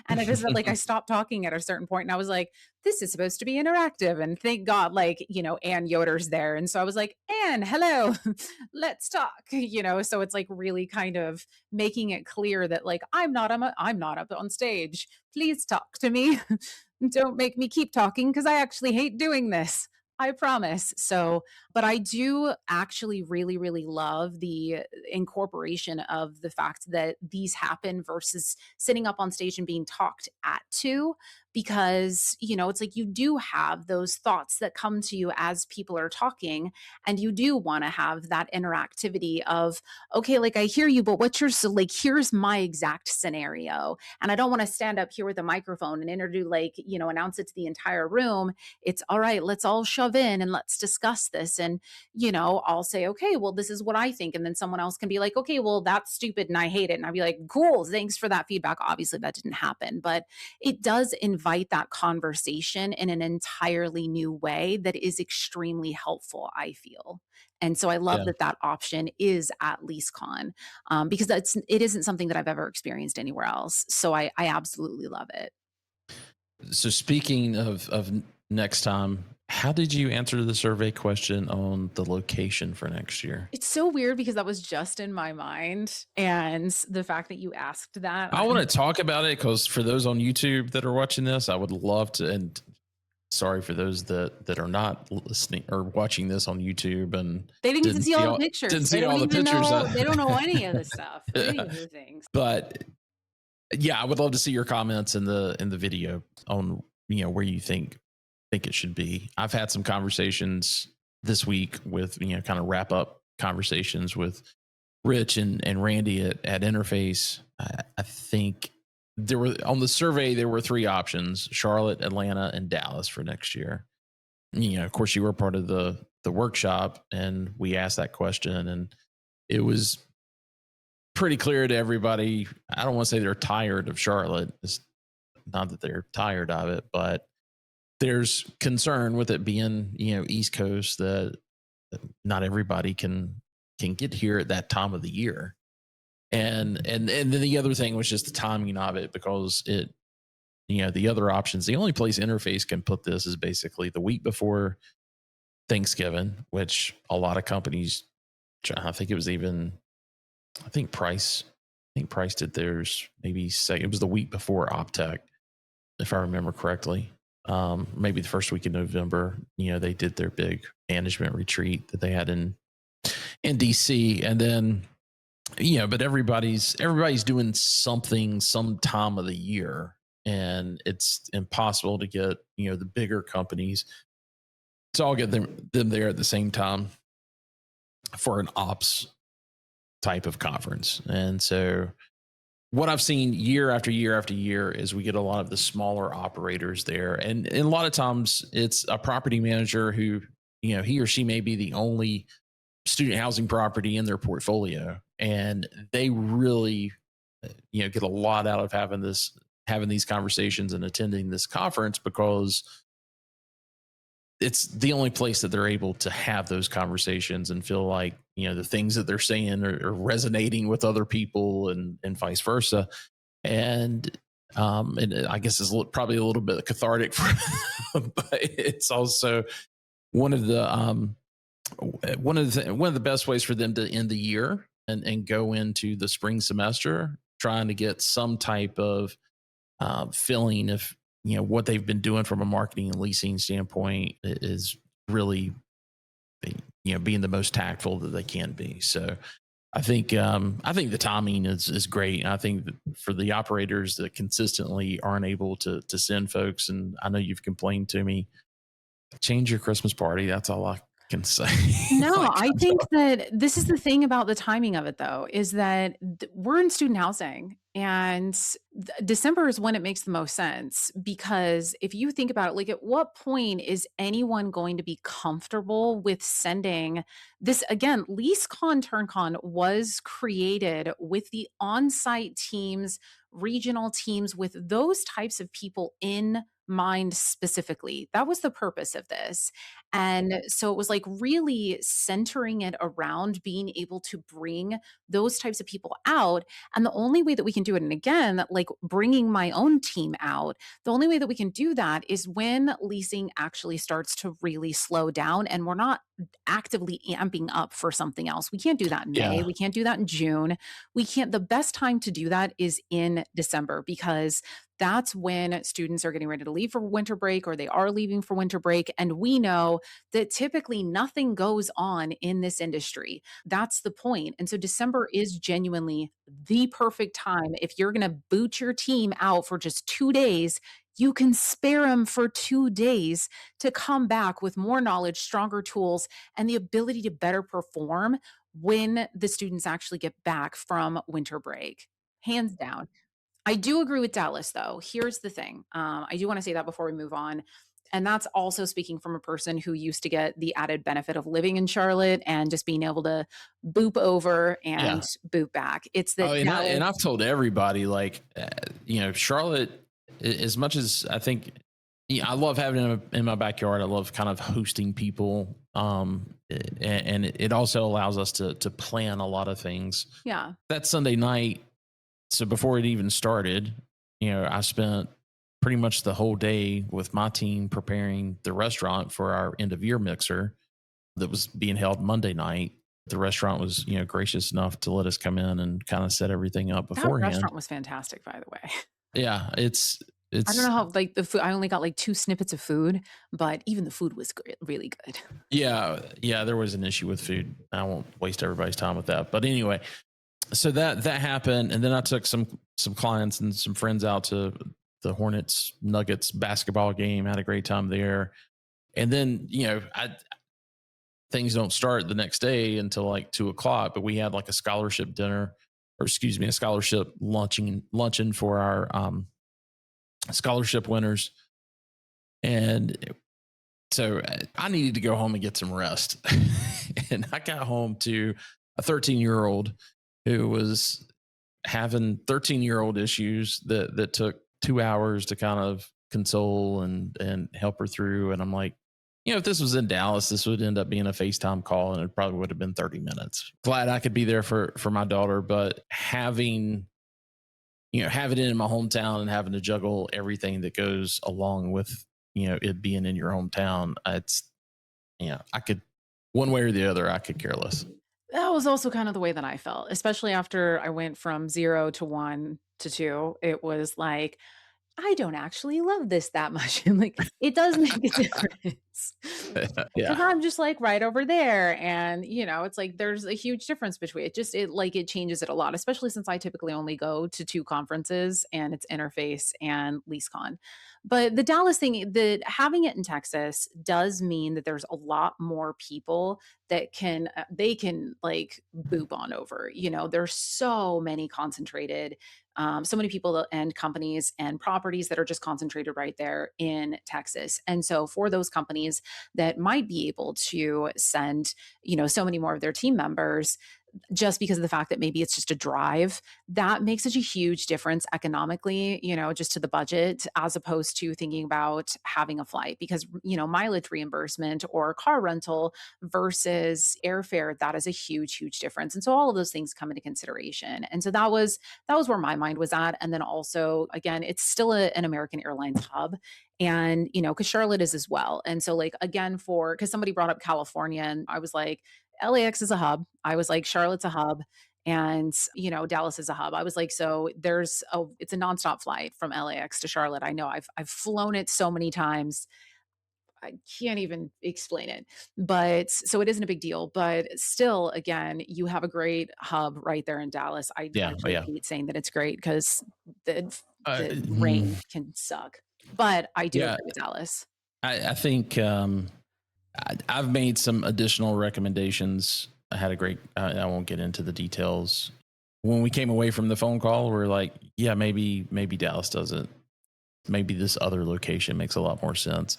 And I just felt like I stopped talking at a certain point, and I was like, this is supposed to be interactive. And thank God, like, Ann Yoder's there. And so I was like, Ann, hello, let's talk, so it's like really kind of making it clear that, like, I'm not up on stage. Please talk to me. Don't make me keep talking because I actually hate doing this. I promise. So, but I do actually really, really love the incorporation of the fact that these happen versus sitting up on stage and being talked at to, because, it's like you do have those thoughts that come to you as people are talking, and you do want to have that interactivity of, okay, like, I hear you, but what's your, so, like, here's my exact scenario. And I don't want to stand up here with a microphone and introduce, like, announce it to the entire room. It's all right, let's all shove in and let's discuss this. And, I'll say, okay, well, this is what I think. And then someone else can be like, okay, well, that's stupid and I hate it. And I'd be like, cool, thanks for that feedback. Obviously, that didn't happen, but it does invite that conversation in an entirely new way that is extremely helpful, I feel. And so I love Yeah. that option is at LeaseCon, because it isn't something that I've ever experienced anywhere else. So I absolutely love it. So speaking of next time, how did you answer the survey question on the location for next year? It's so weird because that was just in my mind, and the fact that you asked that, I want to talk about it because for those on YouTube that are watching this, I would love to. And sorry for those that are not listening or watching this on YouTube and they didn't get to see all the didn't pictures. They see don't all the even pictures. know. They don't know any of the stuff, any Yeah. of the things. But yeah, I would love to see your comments in the video on where you think it should be. I've had some conversations this week with kind of wrap up conversations with Rich and Randy at Interface. I think there were on the survey there were three options: Charlotte, Atlanta, and Dallas for next year. Of course, you were part of the workshop, and we asked that question, and it was pretty clear to everybody. I don't want to say they're tired of Charlotte. It's not that they're tired of it, but there's concern with it being, East Coast, that not everybody can get here at that time of the year. And then the other thing was just the timing of it, because it, the other options, the only place Interface can put this is basically the week before Thanksgiving, which a lot of companies, I think it was even, I think Price did theirs maybe it was the week before OpTech, if I remember correctly. Maybe the first week in November, they did their big management retreat that they had in DC. And then, but everybody's doing something some time of the year, and it's impossible to get, the bigger companies to all get them there at the same time for an ops type of conference. And so what I've seen year after year after year is we get a lot of the smaller operators there. And a lot of times it's a property manager who he or she may be the only student housing property in their portfolio, and they really, get a lot out of having these conversations and attending this conference, because it's the only place that they're able to have those conversations and feel like the things that they're saying are resonating with other people, and vice versa. And I guess it's probably a little bit cathartic for but it's also one of the one of the best ways for them to end the year and go into the spring semester trying to get some type of feeling of what they've been doing from a marketing and leasing standpoint is really being the most tactful that they can be. So I think the timing is great. I think that for the operators that consistently aren't able to send folks, and I know you've complained to me, change your Christmas party. That's all I can say. No, Like, I think that this is the thing about the timing of it, though, is that we're in student housing, and December is when it makes the most sense. Because if you think about it, like, at what point is anyone going to be comfortable with sending this? Again, LeaseCon TurnCon was created with the on site teams, regional teams, with those types of people in mind specifically. That was the purpose of this. And so it was like really centering it around being able to bring those types of people out. And the only way that we can do it, and again, like bringing my own team out, the only way that we can do that is when leasing actually starts to really slow down and we're not actively amping up for something else. We can't do that in May. yeah, We can't do that in June. We can't. The best time to do that is in December, because that's when students are getting ready to leave for winter break, or they are leaving for winter break. And we know that typically nothing goes on in this industry. That's the point. And so December is genuinely the perfect time. If you're going to boot your team out for just 2 days, you can spare them for 2 days to come back with more knowledge, stronger tools, and the ability to better perform when the students actually get back from winter break. Hands down. I do agree with Dallas, though. Here's the thing. I do want to say that before we move on. And that's also speaking from a person who used to get the added benefit of living in Charlotte and just being able to boop over and yeah. boop back. It's Oh, that Dallas. and I've told everybody, like, Charlotte, as much as I think, I love having it in my backyard. I love kind of hosting people, and it also allows us to plan a lot of things. Yeah. That Sunday night, so before it even started, I spent pretty much the whole day with my team preparing the restaurant for our end of year mixer that was being held Monday night. The restaurant was, gracious enough to let us come in and kind of set everything up That beforehand. restaurant was fantastic, by the way. Yeah, I don't know it's how, like, the food, I only got like two snippets of food, but even the food was great, really good. yeah, there was an issue with food. I won't waste everybody's time with that. But anyway, so that happened, and then I took some clients and some friends out to the Hornets Nuggets basketball game. Had a great time there, and then things don't start the next day until like 2 o'clock. But we had like a scholarship dinner, or excuse me, a scholarship luncheon for our scholarship winners, and so I needed to go home and get some rest, and I got home to a 13-year-old who was having 13-year-old issues that took 2 hours to kind of console and help her through. And I'm like, if this was in Dallas, this would end up being a FaceTime call, and it probably would have been 30 minutes. Glad I could be there for my daughter, but having it in my hometown and having to juggle everything that goes along with it being in your hometown, I could, one way or the other, I could care less. That was also kind of the way that I felt, especially after I went from 0 to 1 to 2. It was like, I don't actually love this that much. And like, it does make a difference. Because Yeah. I'm just like right over there. And, it's like there's a huge difference between it. Just it changes it a lot, especially since I typically only go to two conferences, and it's Interface and LeaseCon. But the Dallas thing, the having it in Texas does mean that there's a lot more people that they can like boop on over. There's so many concentrated so many people and companies and properties that are just concentrated right there in Texas. And so for those companies that might be able to send, so many more of their team members, just because of the fact that maybe it's just a drive, that makes such a huge difference economically, just to the budget, as opposed to thinking about having a flight. Because, mileage reimbursement or car rental versus airfare, that is a huge, huge difference. And so all of those things come into consideration. And so that was where my mind was at. And then also, again, it's still an American Airlines hub. And, because Charlotte is as well. And so, like, again, because somebody brought up California, and I was like, LAX is a hub. I was like, Charlotte's a hub. And, Dallas is a hub. I was like, so it's a nonstop flight from LAX to Charlotte. I know I've flown it so many times. I can't even explain it. But so it isn't a big deal. But still, again, you have a great hub right there in Dallas. I Yeah, actually yeah. hate saying that it's great because the Uh, the mm, rain can suck. But I do yeah, agree with Dallas. I think I've made some additional recommendations. I had a great. I won't get into the details. When we came away from the phone call, we're like, yeah, maybe Dallas doesn't. Maybe this other location makes a lot more sense.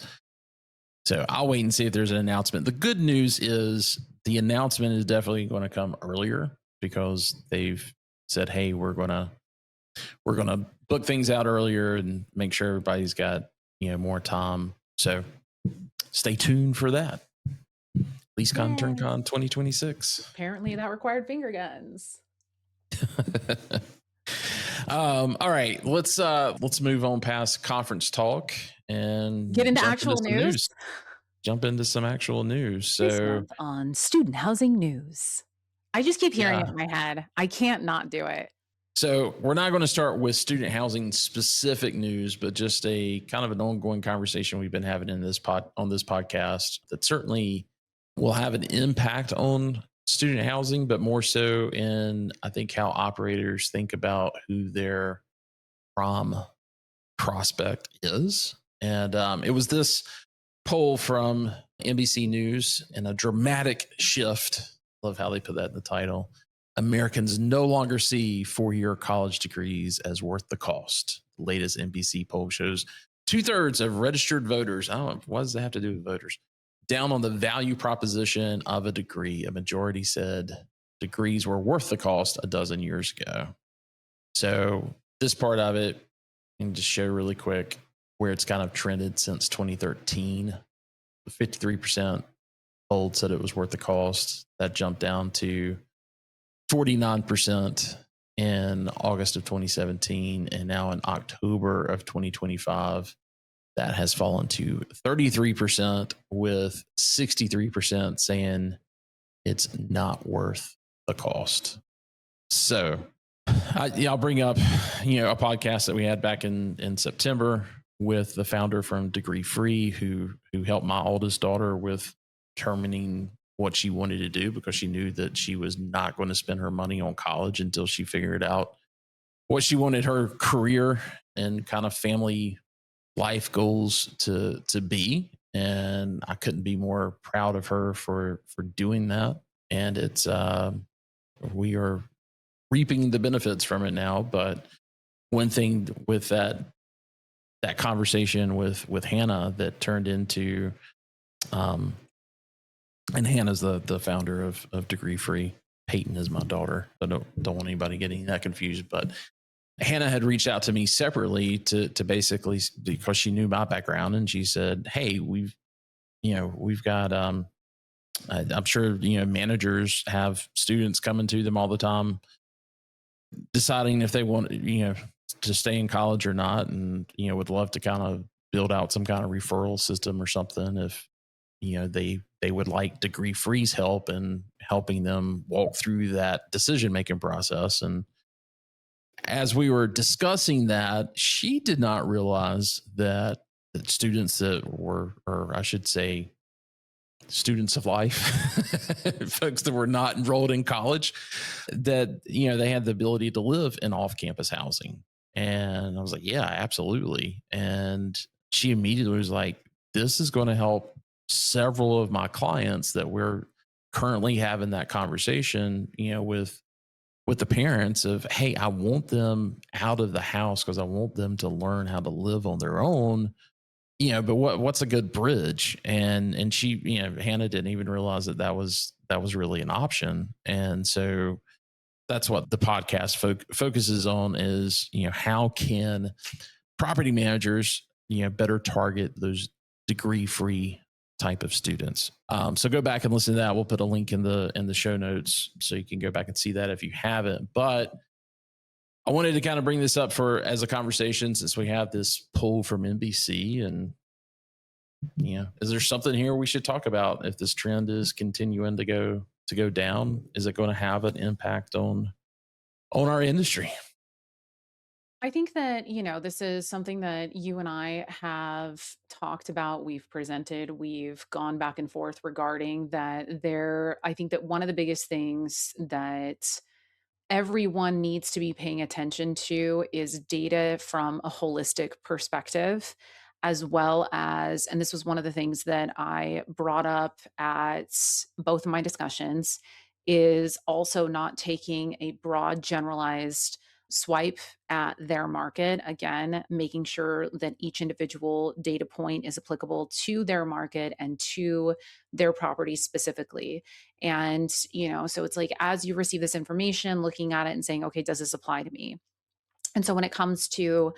So I'll wait and see if there's an announcement. The good news is the announcement is definitely going to come earlier because they've said, hey, we're gonna book things out earlier and make sure everybody's got more time. So stay tuned for that. LeaseCon Yay. TurnCon 2026. Apparently that required finger guns. All right, let's move on past conference talk and Get into jump into actual some news news. Jump into some actual news. this So month on student housing news. I just keep hearing it yeah, in my head. I can't not do it. so we're not going to start with student housing specific news, but just a kind of an ongoing conversation we've been having on this podcast that certainly will have an impact on student housing, but more so in I think how operators think about who their prom prospect is. And it was this poll from NBC News and a dramatic shift. Love how they put that in the title. Americans no longer see four-year college degrees as worth the cost. The latest NBC poll shows 2/3 of registered voters. I don't know. What does that have to do with voters? Down on the value proposition of a degree. A majority said degrees were worth the cost a dozen years ago. So this part of it, and just show really quick where it's kind of trended since 2013. 53% polled said it was worth the cost. That jumped down to 49% in August of 2017. And now in October of 2025, that has fallen to 33%, with 63% saying it's not worth the cost. So I'll bring up, a podcast that we had back in September with the founder from Degree Free, who helped my oldest daughter with determining what she wanted to do, because she knew that she was not going to spend her money on college until she figured out what she wanted her career and kind of family life goals to be. And I couldn't be more proud of her for doing that. And it's we are reaping the benefits from it now. But one thing with that conversation with Hannah that turned into, and Hannah's the founder of Degree Free. Peyton is my daughter. I don't want anybody getting that confused. But Hannah had reached out to me separately to basically, because she knew my background, and she said, "Hey, we've got I'm sure managers have students coming to them all the time, deciding if they want to stay in college or not, and would love to kind of build out some kind of referral system or something if they would like Degree Free's help in helping them walk through that decision making process." And as we were discussing that, she did not realize that students that were, or I should say, students of life, folks that were not enrolled in college, that they had the ability to live in off-campus housing. And I was like, yeah, absolutely. And she immediately was like, this is going to help several of my clients that we're currently having that conversation with with the parents of, hey, I want them out of the house because I want them to learn how to live on their own. But what's a good bridge? And she, Hannah didn't even realize that was really an option. And so that's what the podcast focuses on is, how can property managers, better target those degree-free type of students. So go back and listen to that. We'll put a link in the show notes so you can go back and see that if you haven't. But I wanted to kind of bring this up as a conversation since we have this poll from NBC, and is there something here we should talk about if this trend is continuing to go down? Is it going to have an impact on our industry? I think that, this is something that you and I have talked about. We've presented, we've gone back and forth regarding that. I think that one of the biggest things that everyone needs to be paying attention to is data from a holistic perspective, as well as, and this was one of the things that I brought up at both of my discussions, is also not taking a broad generalized swipe at their market. Again, making sure that each individual data point is applicable to their market and to their property specifically. And, so it's like as you receive this information, looking at it and saying, okay, does this apply to me? And so when it comes to,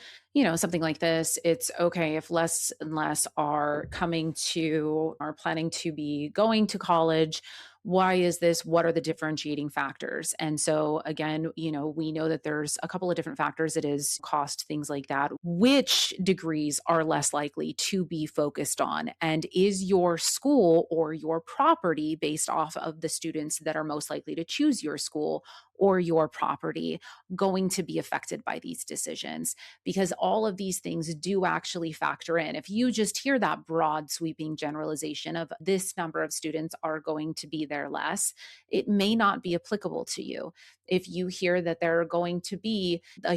something like this, it's okay if less and less are planning to be going to college. Why is this? What are the differentiating factors? And so again, we know that there's a couple of different factors. It is cost, things like that. Which degrees are less likely to be focused on? And is your school or your property based off of the students that are most likely to choose your school or your property going to be affected by these decisions? Because all of these things do actually factor in. If you just hear that broad sweeping generalization of this number of students are going to be there less, it may not be applicable to you. If you hear that there's going to be a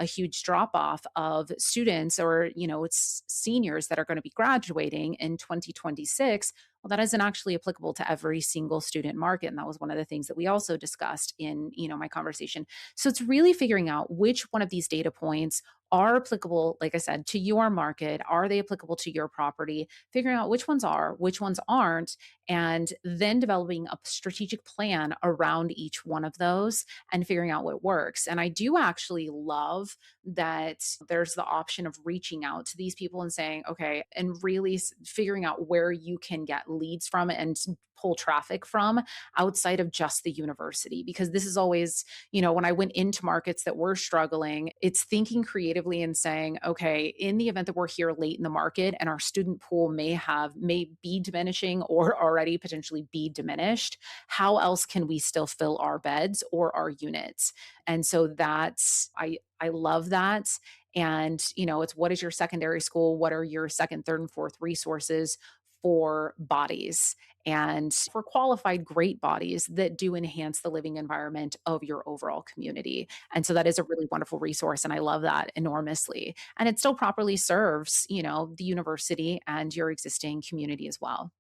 huge drop off of students, or it's seniors that are going to be graduating in 2026, well, that isn't actually applicable to every single student market. And that was one of the things that we also discussed in, my conversation. So it's really figuring out which one of these data points are applicable, like I said, to your market. Are they applicable to your property? Figuring out which ones are, which ones aren't, and then developing a strategic plan around each one of those and figuring out what works. And I do actually love that there's the option of reaching out to these people and saying, okay, and really figuring out where you can get leads from and pull traffic from outside of just the university. Because this is always, when I went into markets that were struggling, it's thinking creatively and saying, okay, in the event that we're here late in the market and our student pool may be diminishing or already potentially be diminished, how else can we still fill our beds or our units? And so I love that. And, it's what is your secondary school? What are your second, third, and fourth resources for bodies and for qualified great bodies that do enhance the living environment of your overall community? And so that is a really wonderful resource. And I love that enormously. And it still properly serves, the university and your existing community as well.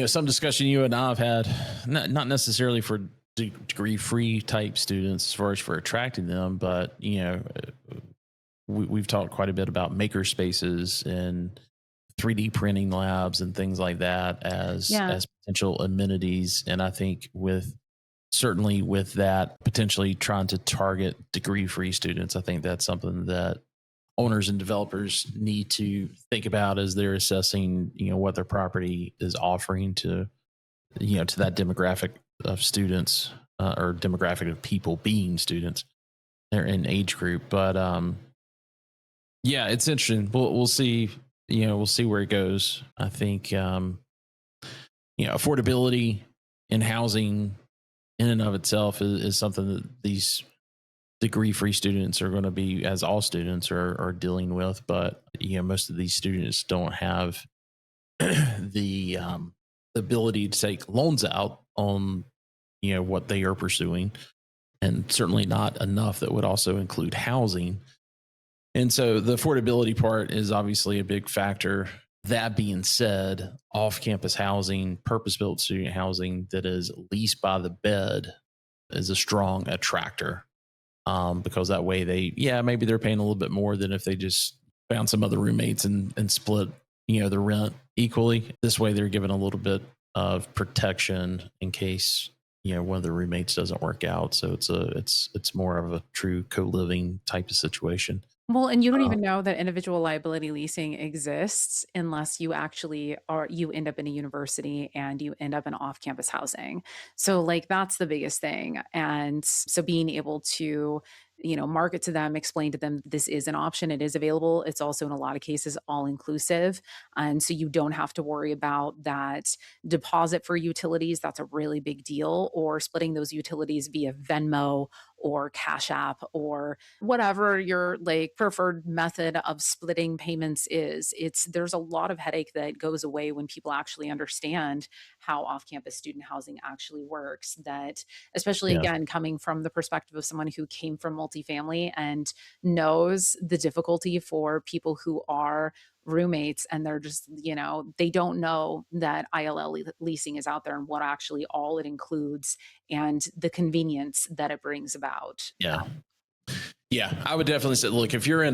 Some discussion you and I have had, not necessarily for degree-free type students as far as for attracting them, but we've talked quite a bit about maker spaces and 3D printing labs and things like that as potential amenities. And I think certainly with that potentially trying to target degree-free students, I think that's something that owners and developers need to think about as they're assessing, what their property is offering to that demographic of students or demographic of people being students. They're in age group, but it's interesting. We'll see. We'll see where it goes. I think affordability in housing in and of itself is something that these degree-free students are going to be, as all students are dealing with. But most of these students don't have the ability to take loans out on what they are pursuing, and certainly not enough that would also include housing. And so the affordability part is obviously a big factor. That being said, off-campus housing, purpose-built student housing that is leased by the bed is a strong attractor, because that way maybe they're paying a little bit more than if they just found some other roommates and split, the rent equally. This way they're given a little bit of protection in case, one of the roommates doesn't work out. So it's more of a true co-living type of situation. Well, and you don't Uh, even know that individual liability leasing exists unless you end up in a university and you end up in off-campus housing. So like that's the biggest thing. And so being able to, market to them, explain to them this is an option, it is available. It's also in a lot of cases all inclusive. And so you don't have to worry about that deposit for utilities. That's a really big deal, or splitting those utilities via Venmo or Cash App or whatever your like preferred method of splitting payments is. There's a lot of headache that goes away when people actually understand how off-campus student housing actually works. That, especially yeah, again coming from the perspective of someone who came from multifamily and knows the difficulty for people who are roommates and they're just, they don't know that leasing is out there and what actually all it includes and the convenience that it brings about. yeah. Yeah, I would definitely say, look, if you're in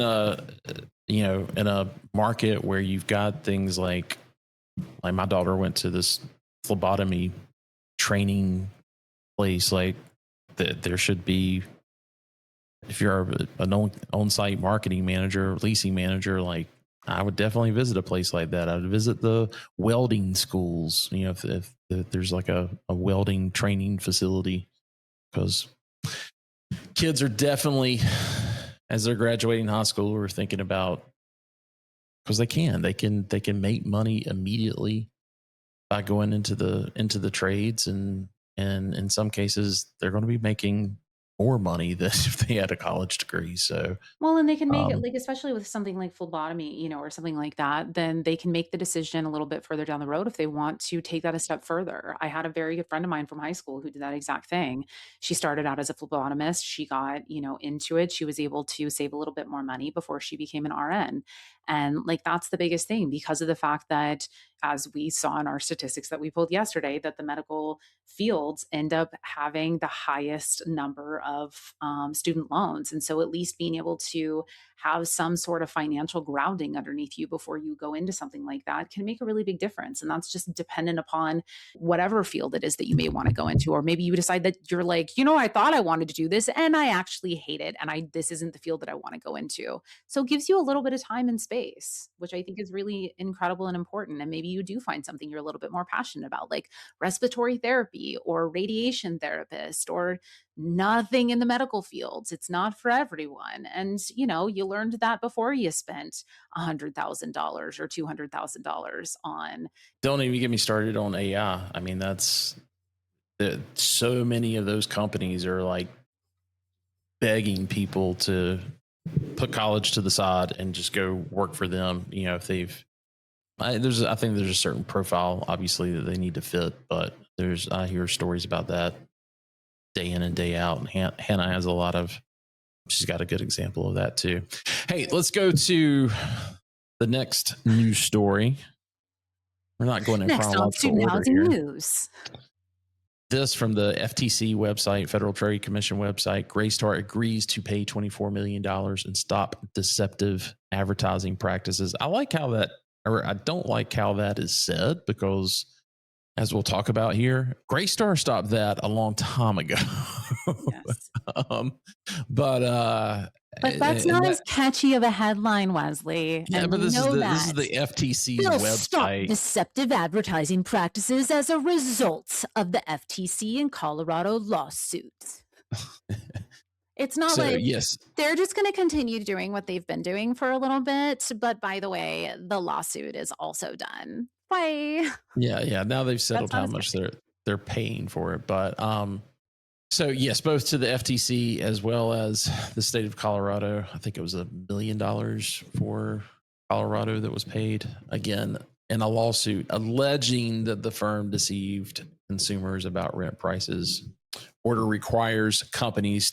in a market where you've got things like my daughter went to this phlebotomy training place, like that there should be, if you're an on-site marketing manager, leasing manager, like I would definitely visit a place like that. I would visit the welding schools, if there's like a welding training facility, because kids are definitely, as they're graduating high school, we're thinking about, because they can make money immediately by going into the trades, and in some cases they're going to be making more money than if they had a college degree. So Well, and they can make it um like, especially with something like phlebotomy, or something like that, then they can make the decision a little bit further down the road if they want to take that a step further. I had a very good friend of mine from high school who did that exact thing. She started out as a phlebotomist. She got, into it. She was able to save a little bit more money before she became an RN. And like that's the biggest thing because of the fact that, as we saw in our statistics that we pulled yesterday, that the medical fields end up having the highest number of student loans. And so at least being able to have some sort of financial grounding underneath you before you go into something like that can make a really big difference. And that's just dependent upon whatever field it is that you may want to go into. Or maybe you decide that you're like, I thought I wanted to do this and I actually hate it. And this isn't the field that I want to go into. So it gives you a little bit of time and space, which I think is really incredible and important. And maybe you do find something you're a little bit more passionate about, like respiratory therapy or radiation therapist or nothing in the medical fields. It's not for everyone. And, you learned that before you spent $100,000 or $200,000 on. don't even get me started on AI. I mean, so many of those companies are like begging people to put college to the side and just go work for them. If they've, I think there's a certain profile, obviously, that they need to fit, but I hear stories about that day in and day out. And Hannah has she's got a good example of that too. Hey, let's go to the next news story. We're not going in Next on chronological Student order Housing here. News. This from the FTC website, Federal Trade Commission website. Greystar agrees to pay $24 million and stop deceptive advertising practices. I don't like how that is said, because as we'll talk about here, Greystar stopped that a long time ago. Yes. um, but That's not as catchy of a headline, Wesley. yeah, And but we this know is that. the FTC's They'll stop website. deceptive advertising practices as a result of the FTC and Colorado lawsuits. It's not So like yes, they're just going to continue doing what they've been doing for a little bit. But by the way, the lawsuit is also done. Bye. yeah. Now they've settled That's not how as much catchy. they're paying for it, but so yes, both to the FTC as well as the state of Colorado. I think it was $1 million for Colorado that was paid, again, in a lawsuit alleging that the firm deceived consumers about rent prices. Order requires companies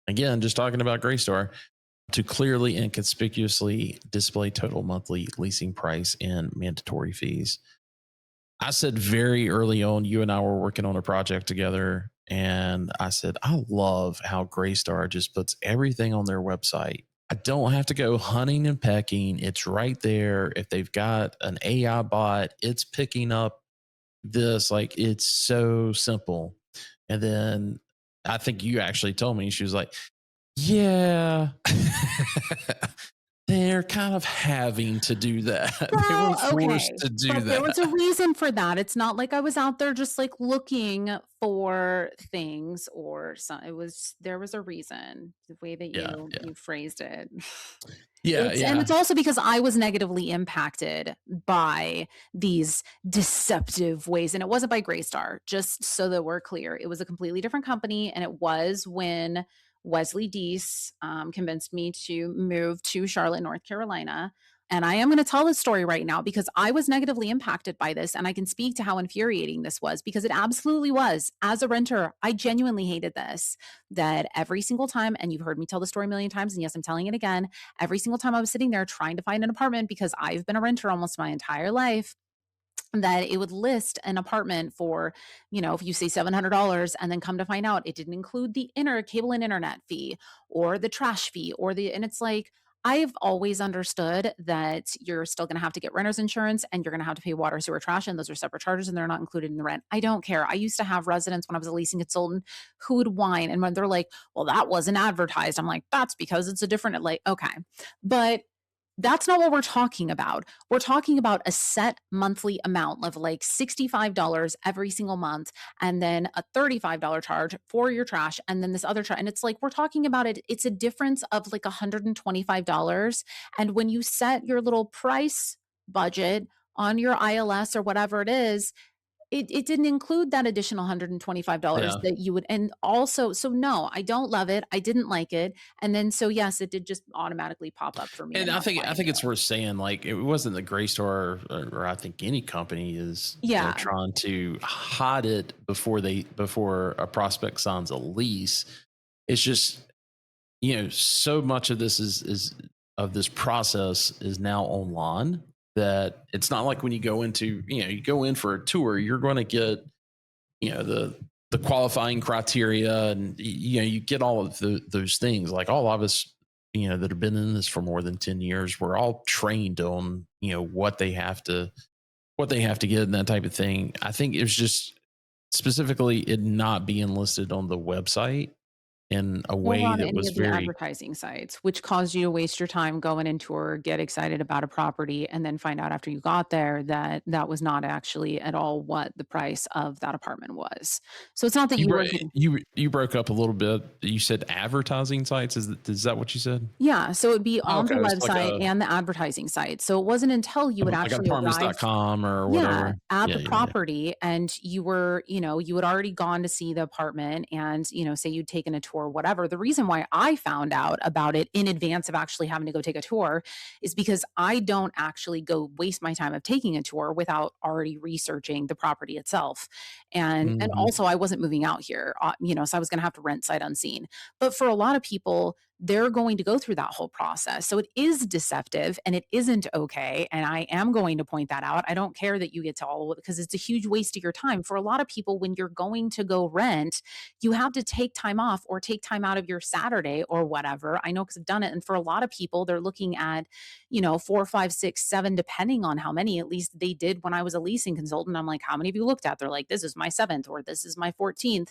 again, just talking about Greystar, to clearly and conspicuously display total monthly leasing price and mandatory fees. I said very early on, you and I were working on a project together And I said, I love how Greystar just puts everything on their website. I don't have to go hunting and pecking. It's right there. If they've got an AI bot, it's picking up this. Like, it's so simple. And then I think you actually told me, she was like, yeah, they're kind of having to do that. They were Well, forced okay. to do But there was a that. reason for that. It's not like I was out there just like looking for things or some, there was a reason, the way that Yeah. you phrased it. Yeah. And Yeah. it's also because I was negatively impacted by these deceptive ways. And it wasn't by Greystar, just so that we're clear. It was a completely different company. And it was when Wes Deese convinced me to move to Charlotte, North Carolina. And I am going to tell this story right now because I was negatively impacted by this. And I can speak to how infuriating this was because it absolutely was. As a renter, I genuinely hated this. That every single time, and you've heard me tell the story a million times, and yes, I'm telling it again, every single time I was sitting there trying to find an apartment because I've been a renter almost my entire life, that it would list an apartment for, if you say $700 and then come to find out it didn't include the cable and internet fee or the trash fee and it's like, I've always understood that you're still going to have to get renter's insurance and you're going to have to pay water, sewer, trash, and those are separate charges and they're not included in the rent. I don't care. I used to have residents when I was a leasing consultant who would whine, and when they're like, well, that wasn't advertised, I'm like, that's because it's a different, like, okay. But that's not what we're talking about. We're talking about a set monthly amount of like $65 every single month, and then a $35 charge for your trash, and then this other charge. And it's like, we're talking about it. It's a difference of like $125. And when you set your little price budget on your ILS or whatever it is, it didn't include that additional $125 Yeah. that you would, and also, so no, I don't love it. I didn't like it. And then, so yes, it did just automatically pop up for me. And And that's why I I think knew it's it. worth saying, like, it wasn't the Greystar or I think any company is, Yeah. trying to hide it before a prospect signs a lease. It's just, so much of this is of this process is now online, that it's not like when you go into, you go in for a tour, you're going to get, the qualifying criteria, and you get all of those things. Like, all of us, that have been in this for more than 10 years, we're all trained on, what they have to get and that type of thing. I think it was just specifically it not being listed on the website in a Or way on that any was of the very. advertising sites, which caused you to waste your time going into or get excited about a property and then find out after you got there that that was not actually at all what the price of that apartment was. So it's not that You you bro- were getting. you broke up a little bit. You said advertising sites. Is that what you said? Yeah, so it'd be Oh, on the okay, it's like website and the advertising site. So it wasn't until you would like actually arrive. apartments.com or Yeah, whatever. at Yeah, the yeah, yeah. property, and you were, you had already gone to see the apartment, and, say you'd taken a tour, whatever. The reason why I found out about it in advance of actually having to go take a tour is because I don't actually go waste my time of taking a tour without already researching the property itself. And Mhm. also I wasn't moving out here, so I was going to have to rent sight unseen. But for a lot of people, they're going to go through that whole process. So it is deceptive and it isn't okay. And I am going to point that out. I don't care that you get to all of it because it's a huge waste of your time. For a lot of people, when you're going to go rent, you have to take time off or take time out of your Saturday or whatever. I know because I've done it. And for a lot of people, they're looking at, 4, 5, 6, 7, depending on how many. At least they did when I was a leasing consultant. I'm like, how many have you looked at? They're like, this is my 7th or this is my 14th.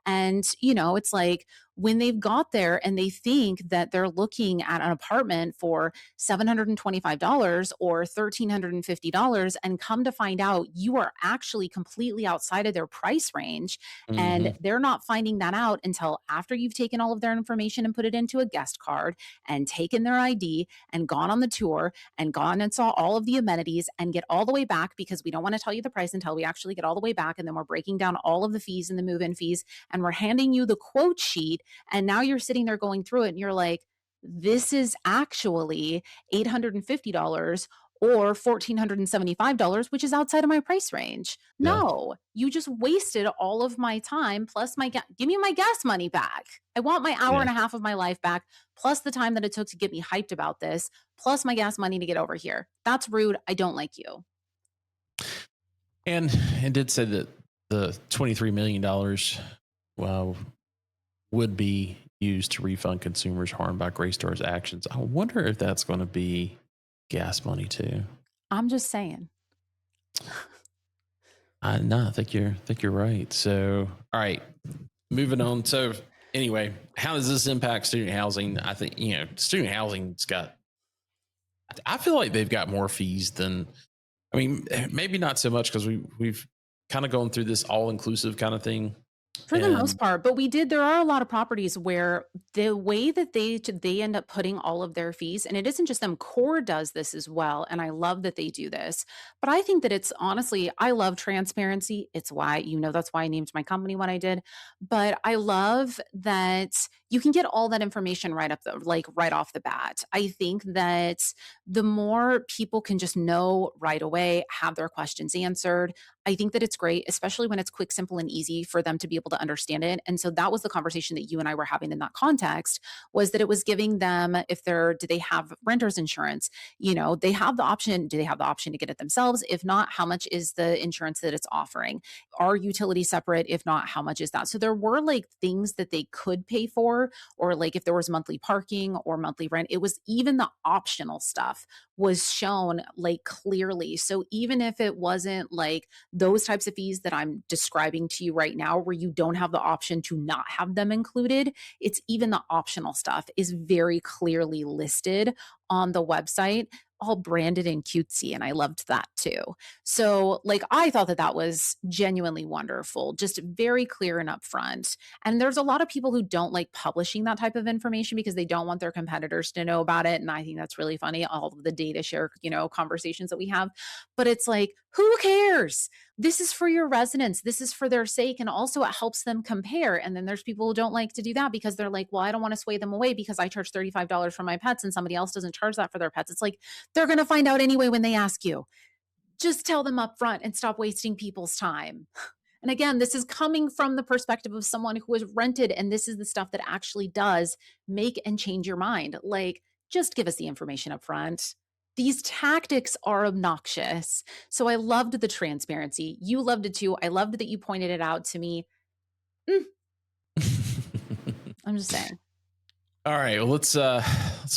And, it's like, when they've got there and they think that they're looking at an apartment for $725 or $1,350 and come to find out you are actually completely outside of their price range. And Mhm. they're not finding that out until after you've taken all of their information and put it into a guest card and taken their ID and gone on the tour and gone and saw all of the amenities and get all the way back, because we don't want to tell you the price until we actually get all the way back. And then we're breaking down all of the fees and the move-in fees, and we're handing you the quote sheet, and now you're sitting there going through it and you're like, this is actually $850 or $1,475, which is outside of my price range. Yeah. No, you just wasted all of my time plus give me my gas money back. I want my hour Yeah. and a half of my life back, plus the time that it took to get me hyped about this, plus my gas money to get over here. That's rude. I don't like you. And did say that the $23 million would be used to refund consumers harmed by Greystar's actions. I wonder if that's going to be gas money too. I'm just saying. I think you're right. So, all right, moving on. So, anyway, how does this impact student housing? I think student housing's got. I feel like they've got more fees than. I mean, maybe not so much because we've kind of gone through this all inclusive kind of thing. For the most part, but there are a lot of properties where the way that they end up putting all of their fees, and it isn't just them, Core does this as well, and I love that they do this. But I think that it's honestly, I love transparency. It's why, that's why I named my company what I did. But I love that you can get all that information right off the bat. I think that the more people can just know right away, have their questions answered, I think that it's great, especially when it's quick, simple, and easy for them to be able to understand it. And so that was the conversation that you and I were having in that context, was that it was giving them, do they have renter's insurance? They have the option. Do they have the option to get it themselves? If not, how much is the insurance that it's offering? Are utilities separate? If not, how much is that? So there were things that they could pay for, or if there was monthly parking or monthly rent, it was even the optional stuff was shown clearly. So even if it wasn't those types of fees that I'm describing to you right now, where you don't have the option to not have them included, it's even the optional stuff is very clearly listed on the website, all branded and cutesy. And I loved that too. So I thought that was genuinely wonderful, just very clear and upfront. And there's a lot of people who don't like publishing that type of information because they don't want their competitors to know about it. And I think that's really funny, all of the data share, conversations that we have. But it's who cares? This is for your residents. This is for their sake. And also it helps them compare. And then there's people who don't like to do that because they're well, I don't want to sway them away because I charge $35 for my pets and somebody else doesn't charge that for their pets. It's they're going to find out anyway when they ask you. Just tell them up front and stop wasting people's time. And again, this is coming from the perspective of someone who has rented, and this is the stuff that actually does make and change your mind. Just give us the information up front. These tactics are obnoxious. So I loved the transparency. You loved it too. I loved that you pointed it out to me. I'm just saying. All right, well, let's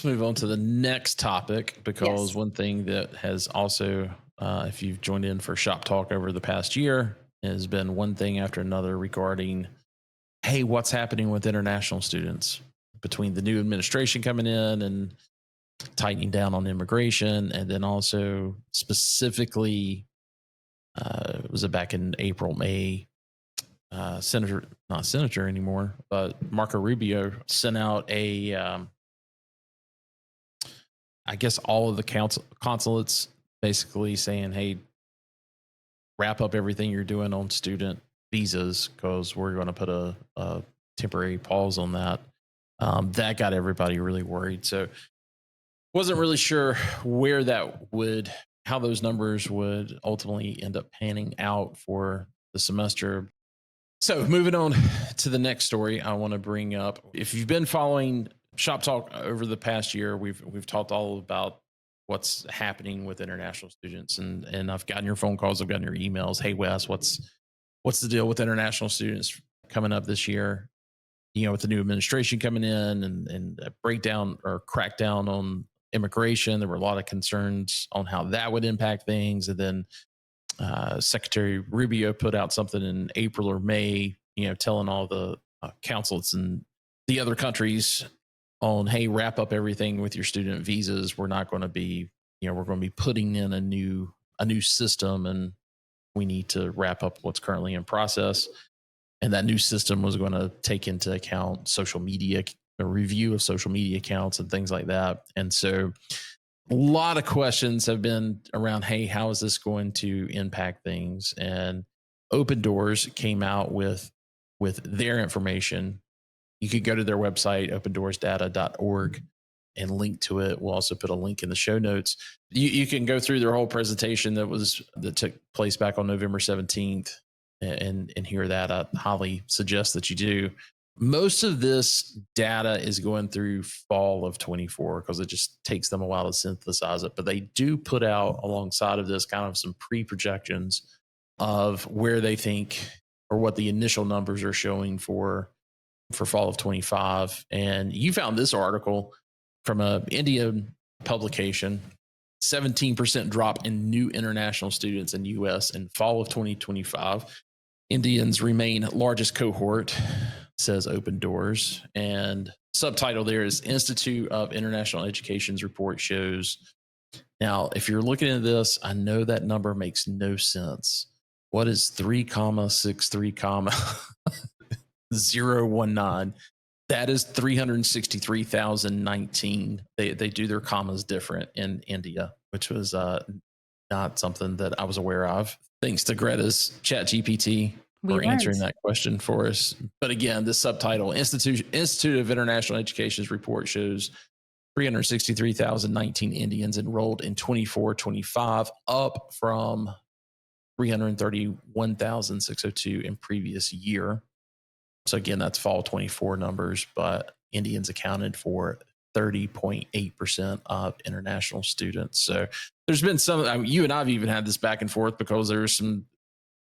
move on to the next topic, because Yes. one thing that has also, if you've joined in for Shop Talk over the past year, has been one thing after another regarding, hey, what's happening with international students between the new administration coming in and tightening down on immigration, and then also specifically, was it back in April, May? Not senator anymore, but Marco Rubio sent out I guess all of the consulates basically saying, hey, wrap up everything you're doing on student visas because we're going to put a temporary pause on that. That got everybody really worried. So wasn't really sure how those numbers would ultimately end up panning out for the semester. So moving on to the next story I want to bring up. If you've been following Shop Talk over the past year, we've talked all about what's happening with international students, and I've gotten your phone calls, I've gotten your emails. Hey Wes, what's the deal with international students coming up this year? With the new administration coming in and a breakdown or crackdown on immigration, there were a lot of concerns on how that would impact things, and then Secretary Rubio put out something in April or May, telling all the consulates in the other countries on, hey, wrap up everything with your student visas. We're not going to be, we're going to be putting in a new system, and we need to wrap up what's currently in process. And that new system was going to take into account social media, a review of social media accounts and things like that. And so a lot of questions have been around, hey, how is this going to impact things? And Open Doors came out with their information. You could go to their website, opendoorsdata.org, and link to it. We'll also put a link in the show notes. You can go through their whole presentation that took place back on November 17th and hear that. I highly suggest that you do. Most of this data is going through fall of 24 because it just takes them a while to synthesize it. But they do put out alongside of this kind of some pre-projections of where they think or what the initial numbers are showing for fall of 25. And you found this article from a Indian publication, 17% drop in new international students in US in fall of 2025. Indians remain largest cohort, says Open Doors. And subtitle there is Institute of International Education's report shows. Now, if you're looking at this, I know that number makes no sense. What is 3,63,019? That is 363,019. They do their commas different in India, which was not something that I was aware of. Thanks to Gretta's ChatGPT for answering that question for us. But again, this subtitle, Institute of International Education's report shows 363,019 Indians enrolled in 24-25, up from 331,602 in previous year. So again, that's fall 24 numbers, but Indians accounted for 30.8% of international students. So there's been some, you and I've even had this back and forth because there's some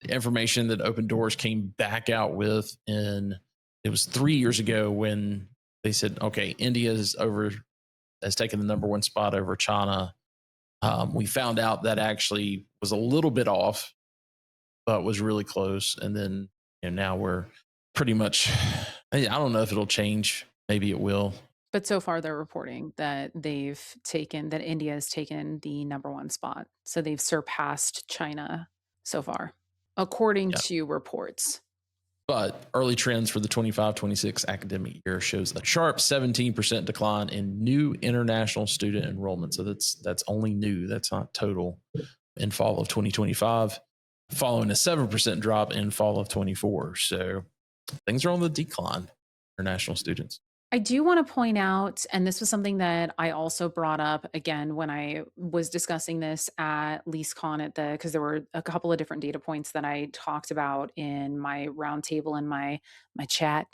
information that Open Doors came back out with. And it was 3 years ago when they said, okay, India has taken the number one spot over China. We found out that actually was a little bit off, but was really close. And then now we're pretty much, I don't know if it'll change. Maybe it will. But so far they're reporting that India has taken the number one spot. So they've surpassed China so far, according to reports. But early trends for the 25-26 academic year shows a sharp 17% decline in new international student enrollment. So that's only new. That's not total in fall of 2025, following a 7% drop in fall of 24. So things are on the decline, international students. I do want to point out, and this was something that I also brought up again when I was discussing this at LeaseCon because there were a couple of different data points that I talked about in my roundtable and my chat.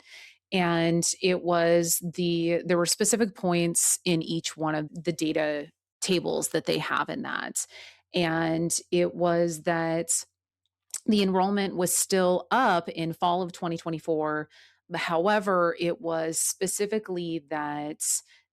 And it was there were specific points in each one of the data tables that they have in that. And it was that the enrollment was still up in fall of 2024. However, it was specifically that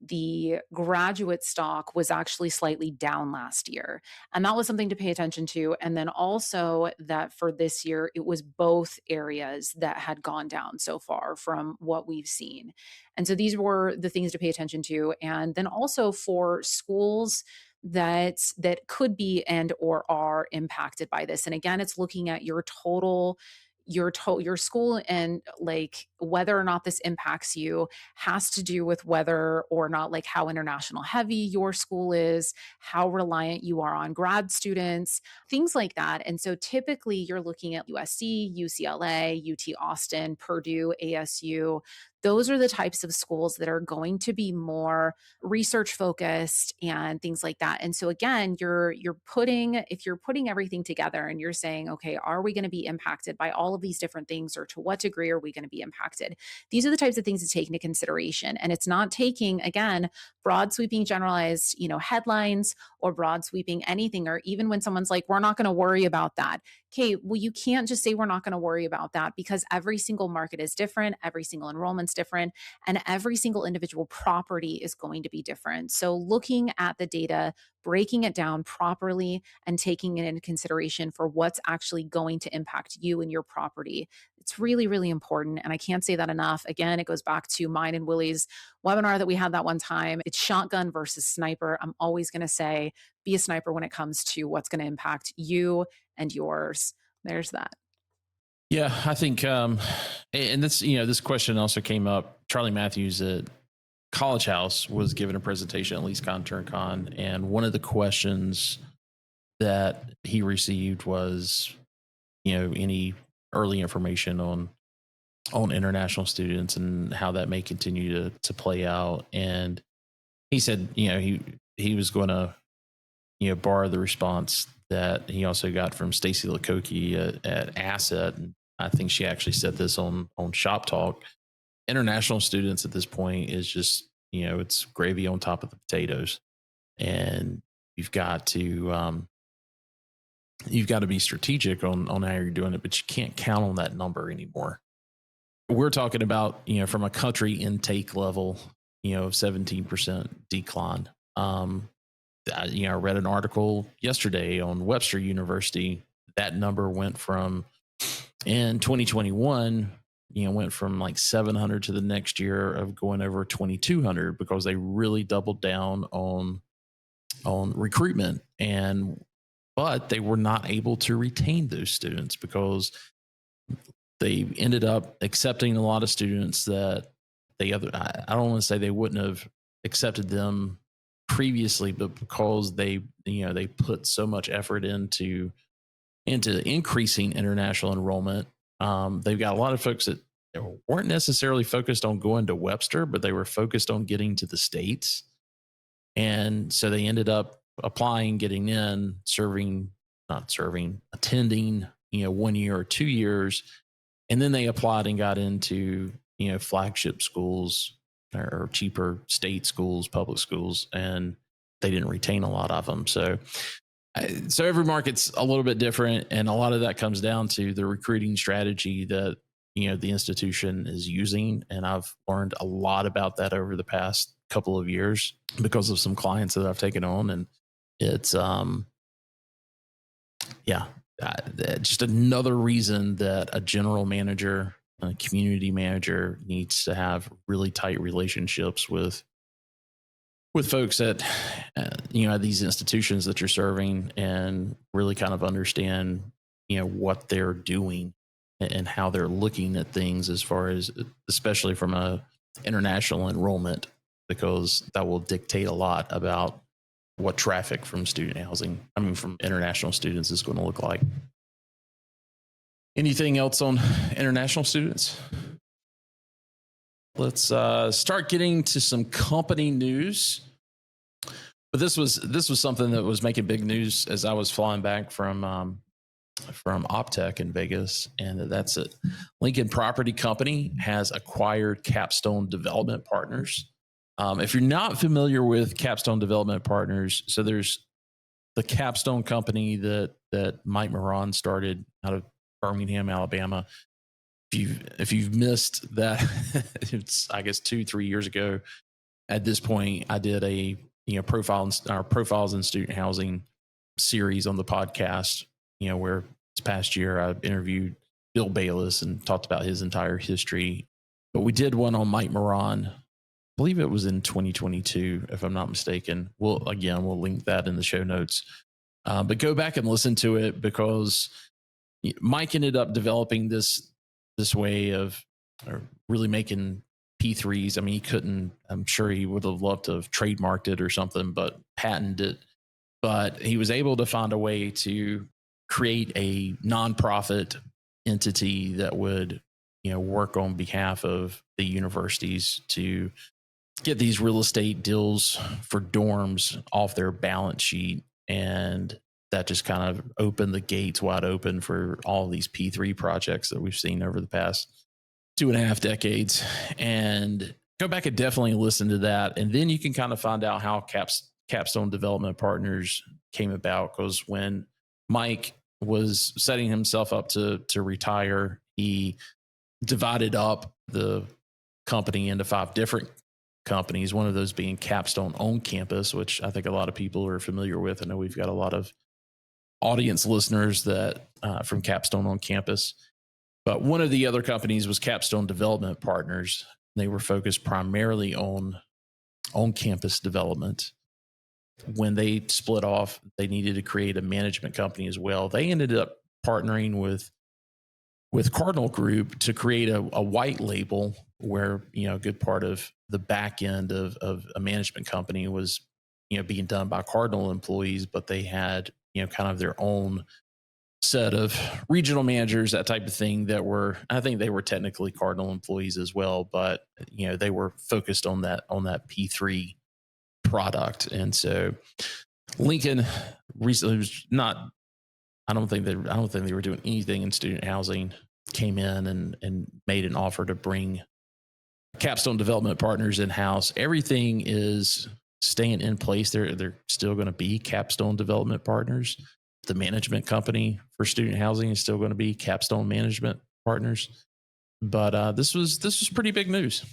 the graduate stock was actually slightly down last year. And that was something to pay attention to. And then also that for this year, it was both areas that had gone down so far from what we've seen. And so these were the things to pay attention to. And then also for schools that could be and or are impacted by this. And again, it's looking at your school, and like whether or not this impacts you has to do with whether or not like how international heavy your school is, how reliant you are on grad students, things like that. And so typically you're looking at USC, UCLA, UT Austin, Purdue, ASU. Those are the types of schools that are going to be more research focused and things like that. And so again, if you're putting everything together and you're saying, okay, are we going to be impacted by all of these different things, or to what degree are we going to be impacted? These are the types of things to take into consideration. And it's not taking, again, broad sweeping generalized, headlines or broad sweeping anything, or even when someone's like, we're not going to worry about that. Okay, well, you can't just say we're not going to worry about that, because every single market is different, every single enrollment's different, and every single individual property is going to be different. So looking at the data, breaking it down properly, and taking it into consideration for what's actually going to impact you and your property, it's really, really important. And I can't say that enough. Again, it goes back to mine and Willie's webinar that we had that one time. It's shotgun versus sniper. I'm always going to say, be a sniper when it comes to what's going to impact you and yours. There's that. Yeah, I think, and this, this question also came up. Charlie Matthews at College House was given a presentation at LeaseCon TurnCon, and one of the questions that he received was, any early information on international students and how that may continue to play out. And he said, he was going to, borrow the response that he also got from Stacy Lakoki at Asset. And I think she actually said this on ShopTalk. International students at this point is just, it's gravy on top of the potatoes. And you've got to you've got to be strategic on how you're doing it, but you can't count on that number anymore. We're talking about, from a country intake level, 17% decline. I read an article yesterday on Webster University. That number went from, in 2021, went from like 700 to the next year of going over 2,200 because they really doubled down on recruitment, but they were not able to retain those students because they ended up accepting a lot of students that I don't want to say they wouldn't have accepted them previously, but because they put so much effort into increasing international enrollment. They've got a lot of folks that weren't necessarily focused on going to Webster, but they were focused on getting to the States. And so they ended up applying, getting in, attending, 1 year or 2 years. And then they applied and got into, flagship schools or cheaper state schools, public schools, and they didn't retain a lot of them. So every market's a little bit different. And a lot of that comes down to the recruiting strategy that, the institution is using. And I've learned a lot about that over the past couple of years because of some clients that I've taken on. And it's, just another reason that a general manager, a community manager needs to have really tight relationships with folks at these institutions that you're serving, and really kind of understand what they're doing and how they're looking at things, as far as, especially from a international enrollment, because that will dictate a lot about what traffic from from international students is going to look like. Anything else on international students? Let's start getting to some company news. But this was something that was making big news as I was flying back from OpTech in Vegas, and that's it. Lincoln Property Company has acquired Capstone Development Partners. If you're not familiar with Capstone Development Partners, so there's the Capstone company that Mike Moran started out of Birmingham, Alabama. If you've missed that, it's, I guess, 2-3 years ago. At this point, I did a profiles in student housing series on the podcast. Where this past year I interviewed Bill Bayless and talked about his entire history. But we did one on Mike Moran. I believe it was in 2022, if I'm not mistaken. We'll link that in the show notes. But go back and listen to it, because Mike ended up developing this way of really making P3s. I mean, he couldn't, I'm sure he would have loved to have trademarked it or something, but patented it. But he was able to find a way to create a nonprofit entity that would, work on behalf of the universities to get these real estate deals for dorms off their balance sheet. And that just kind of opened the gates wide open for all these P3 projects that we've seen over the past 2.5 decades. And go back and definitely listen to that. And then you can kind of find out how Capstone Development Partners came about, because when Mike was setting himself up to retire, he divided up the company into 5 different companies, one of those being Capstone On Campus, which I think a lot of people are familiar with. I know we've got a lot of audience listeners that from Capstone On Campus. But one of the other companies was Capstone Development Partners. They were focused primarily on on-campus development. When they split off, they needed to create a management company as well. They ended up partnering with Cardinal Group to create a white label, where a good part of the back end of a management company was being done by Cardinal employees, but they had kind of their own set of regional managers, that type of thing, that were, I think they were technically Cardinal employees as well, but they were focused on that P3 product. And so Lincoln recently was not, I don't think they were doing anything in student housing, came in and made an offer to bring Capstone Development Partners in-house. Everything is staying in place. They're still going to be Capstone Development Partners, the management company for student housing is still going to be Capstone Management Partners. But this was pretty big news.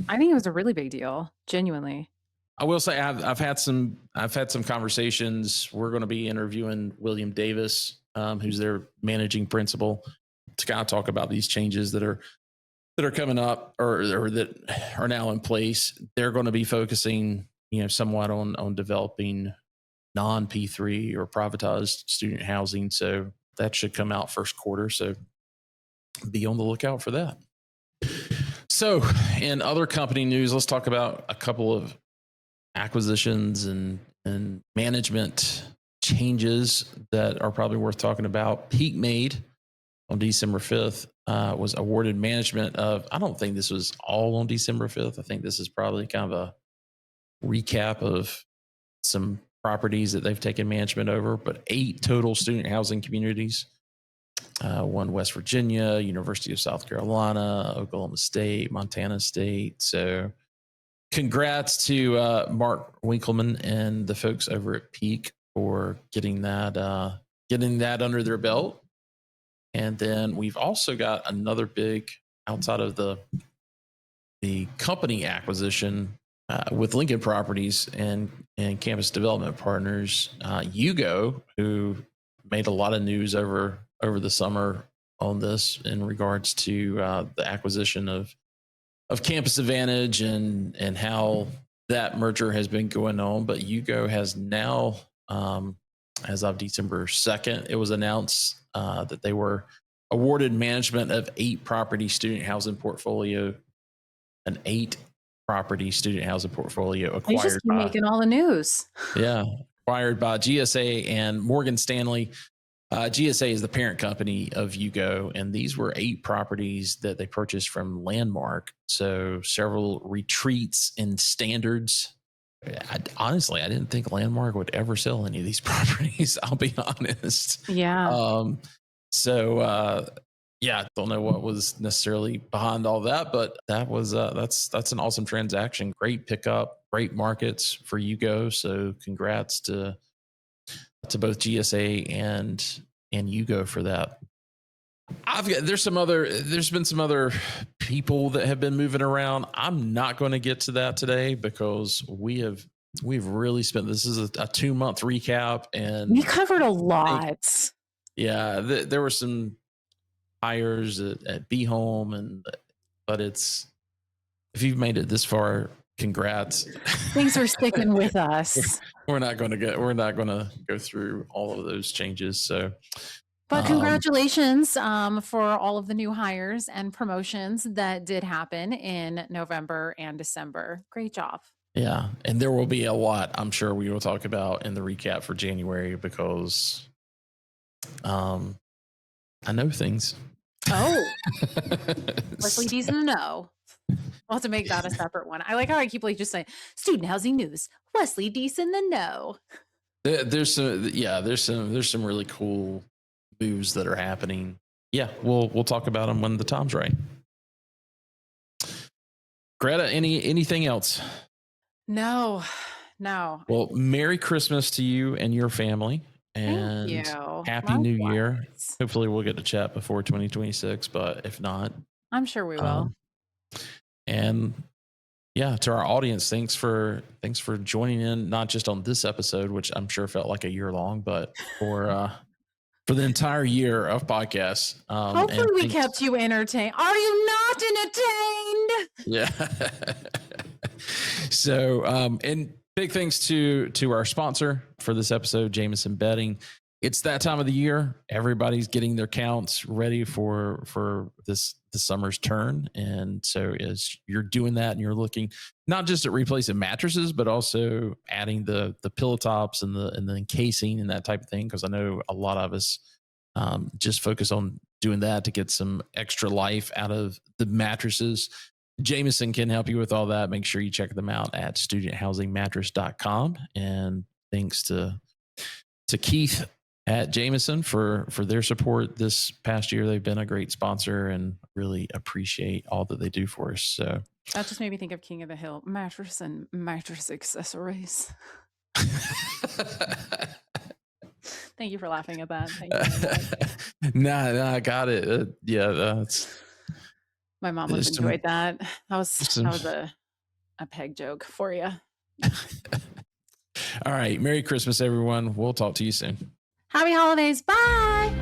I think it was a really big deal, genuinely. I will say I've had some conversations. We're going to be interviewing William Davis, who's their managing principal, to kind of talk about these changes that are coming up or that are now in place. They're going to be focusing, somewhat on developing non-P3 or privatized student housing. So that should come out first quarter. So be on the lookout for that. So in other company news, let's talk about a couple of acquisitions and management changes that are probably worth talking about. Peak Made on December 5th was awarded management of, I don't think this was all on December 5th. I think this is probably kind of a recap of some properties that they've taken management over, but 8 total student housing communities. One West Virginia, University of South Carolina, Oklahoma State, Montana State. So congrats to Mark Winkleman and the folks over at Peak for getting that under their belt. And then we've also got another big, outside of the company acquisition with Lincoln Properties and Campus Development Partners, Yugo, who made a lot of news over the summer on this in regards to the acquisition of Campus Advantage and how that merger has been going on. But Yugo has now, as of December 2nd, it was announced that they were awarded management of 8 property student housing portfolio, an 8-property student housing portfolio acquired. You just keep making all the news. Yeah, acquired by GSA and Morgan Stanley. GSA is the parent company of Yugo, and these were 8 properties that they purchased from Landmark. So several retreats and standards. Honestly, I didn't think Landmark would ever sell any of these properties. I'll be honest. Yeah. Don't know what was necessarily behind all that, but that was that's an awesome transaction. Great pickup, great markets for Yugo. So congrats to both GSA and Yugo for that. There's been some other people that have been moving around. I'm not going to get to that today because we've really spent, this is a 2-month recap, and We covered a lot. there were some hires at B Home, but if you've made it this far, congrats. Thanks for sticking with us. We're not going to go through all of those changes. So, but congratulations for all of the new hires and promotions that did happen in November and December. Great job. Yeah, and there will be a lot, I'm sure, we will talk about in the recap for January because I know things. Oh, Wesley Deese in the know. We'll have to make that a separate one. I like how I keep just saying student housing news. Wesley Deese in the know. There's some really cool moves that are happening. Yeah, we'll talk about them when the time's right. Greta, anything else? No. Well, Merry Christmas to you and your family. And Thank you. Happy New Year. Hopefully we'll get to chat before 2026, but if not, I'm sure we will. And yeah, to our audience, thanks for joining in, not just on this episode, which I'm sure felt like a year long, but for the entire year of podcasts. Hopefully we kept you entertained. Are you not entertained? Yeah. So, and big thanks to our sponsor for this episode, Jameson Bedding. It's that time of the year. Everybody's getting their counts ready for the summer's turn. And so as you're doing that and you're looking not just at replacing mattresses, but also adding the pillow tops and the encasing and that type of thing, because I know a lot of us just focus on doing that to get some extra life out of the mattresses. Jameson can help you with all that. Make sure you check them out at studenthousingmattress.com. And thanks to Keith at Jameson for their support this past year. They've been a great sponsor and really appreciate all that they do for us. So that just made me think of King of the Hill mattress and mattress accessories. Thank you for laughing at that. Thank you very much. Nah, I got it. My mom would have There's some- enjoyed that. That some- was a peg joke for you. All right. Merry Christmas, everyone. We'll talk to you soon. Happy holidays. Bye.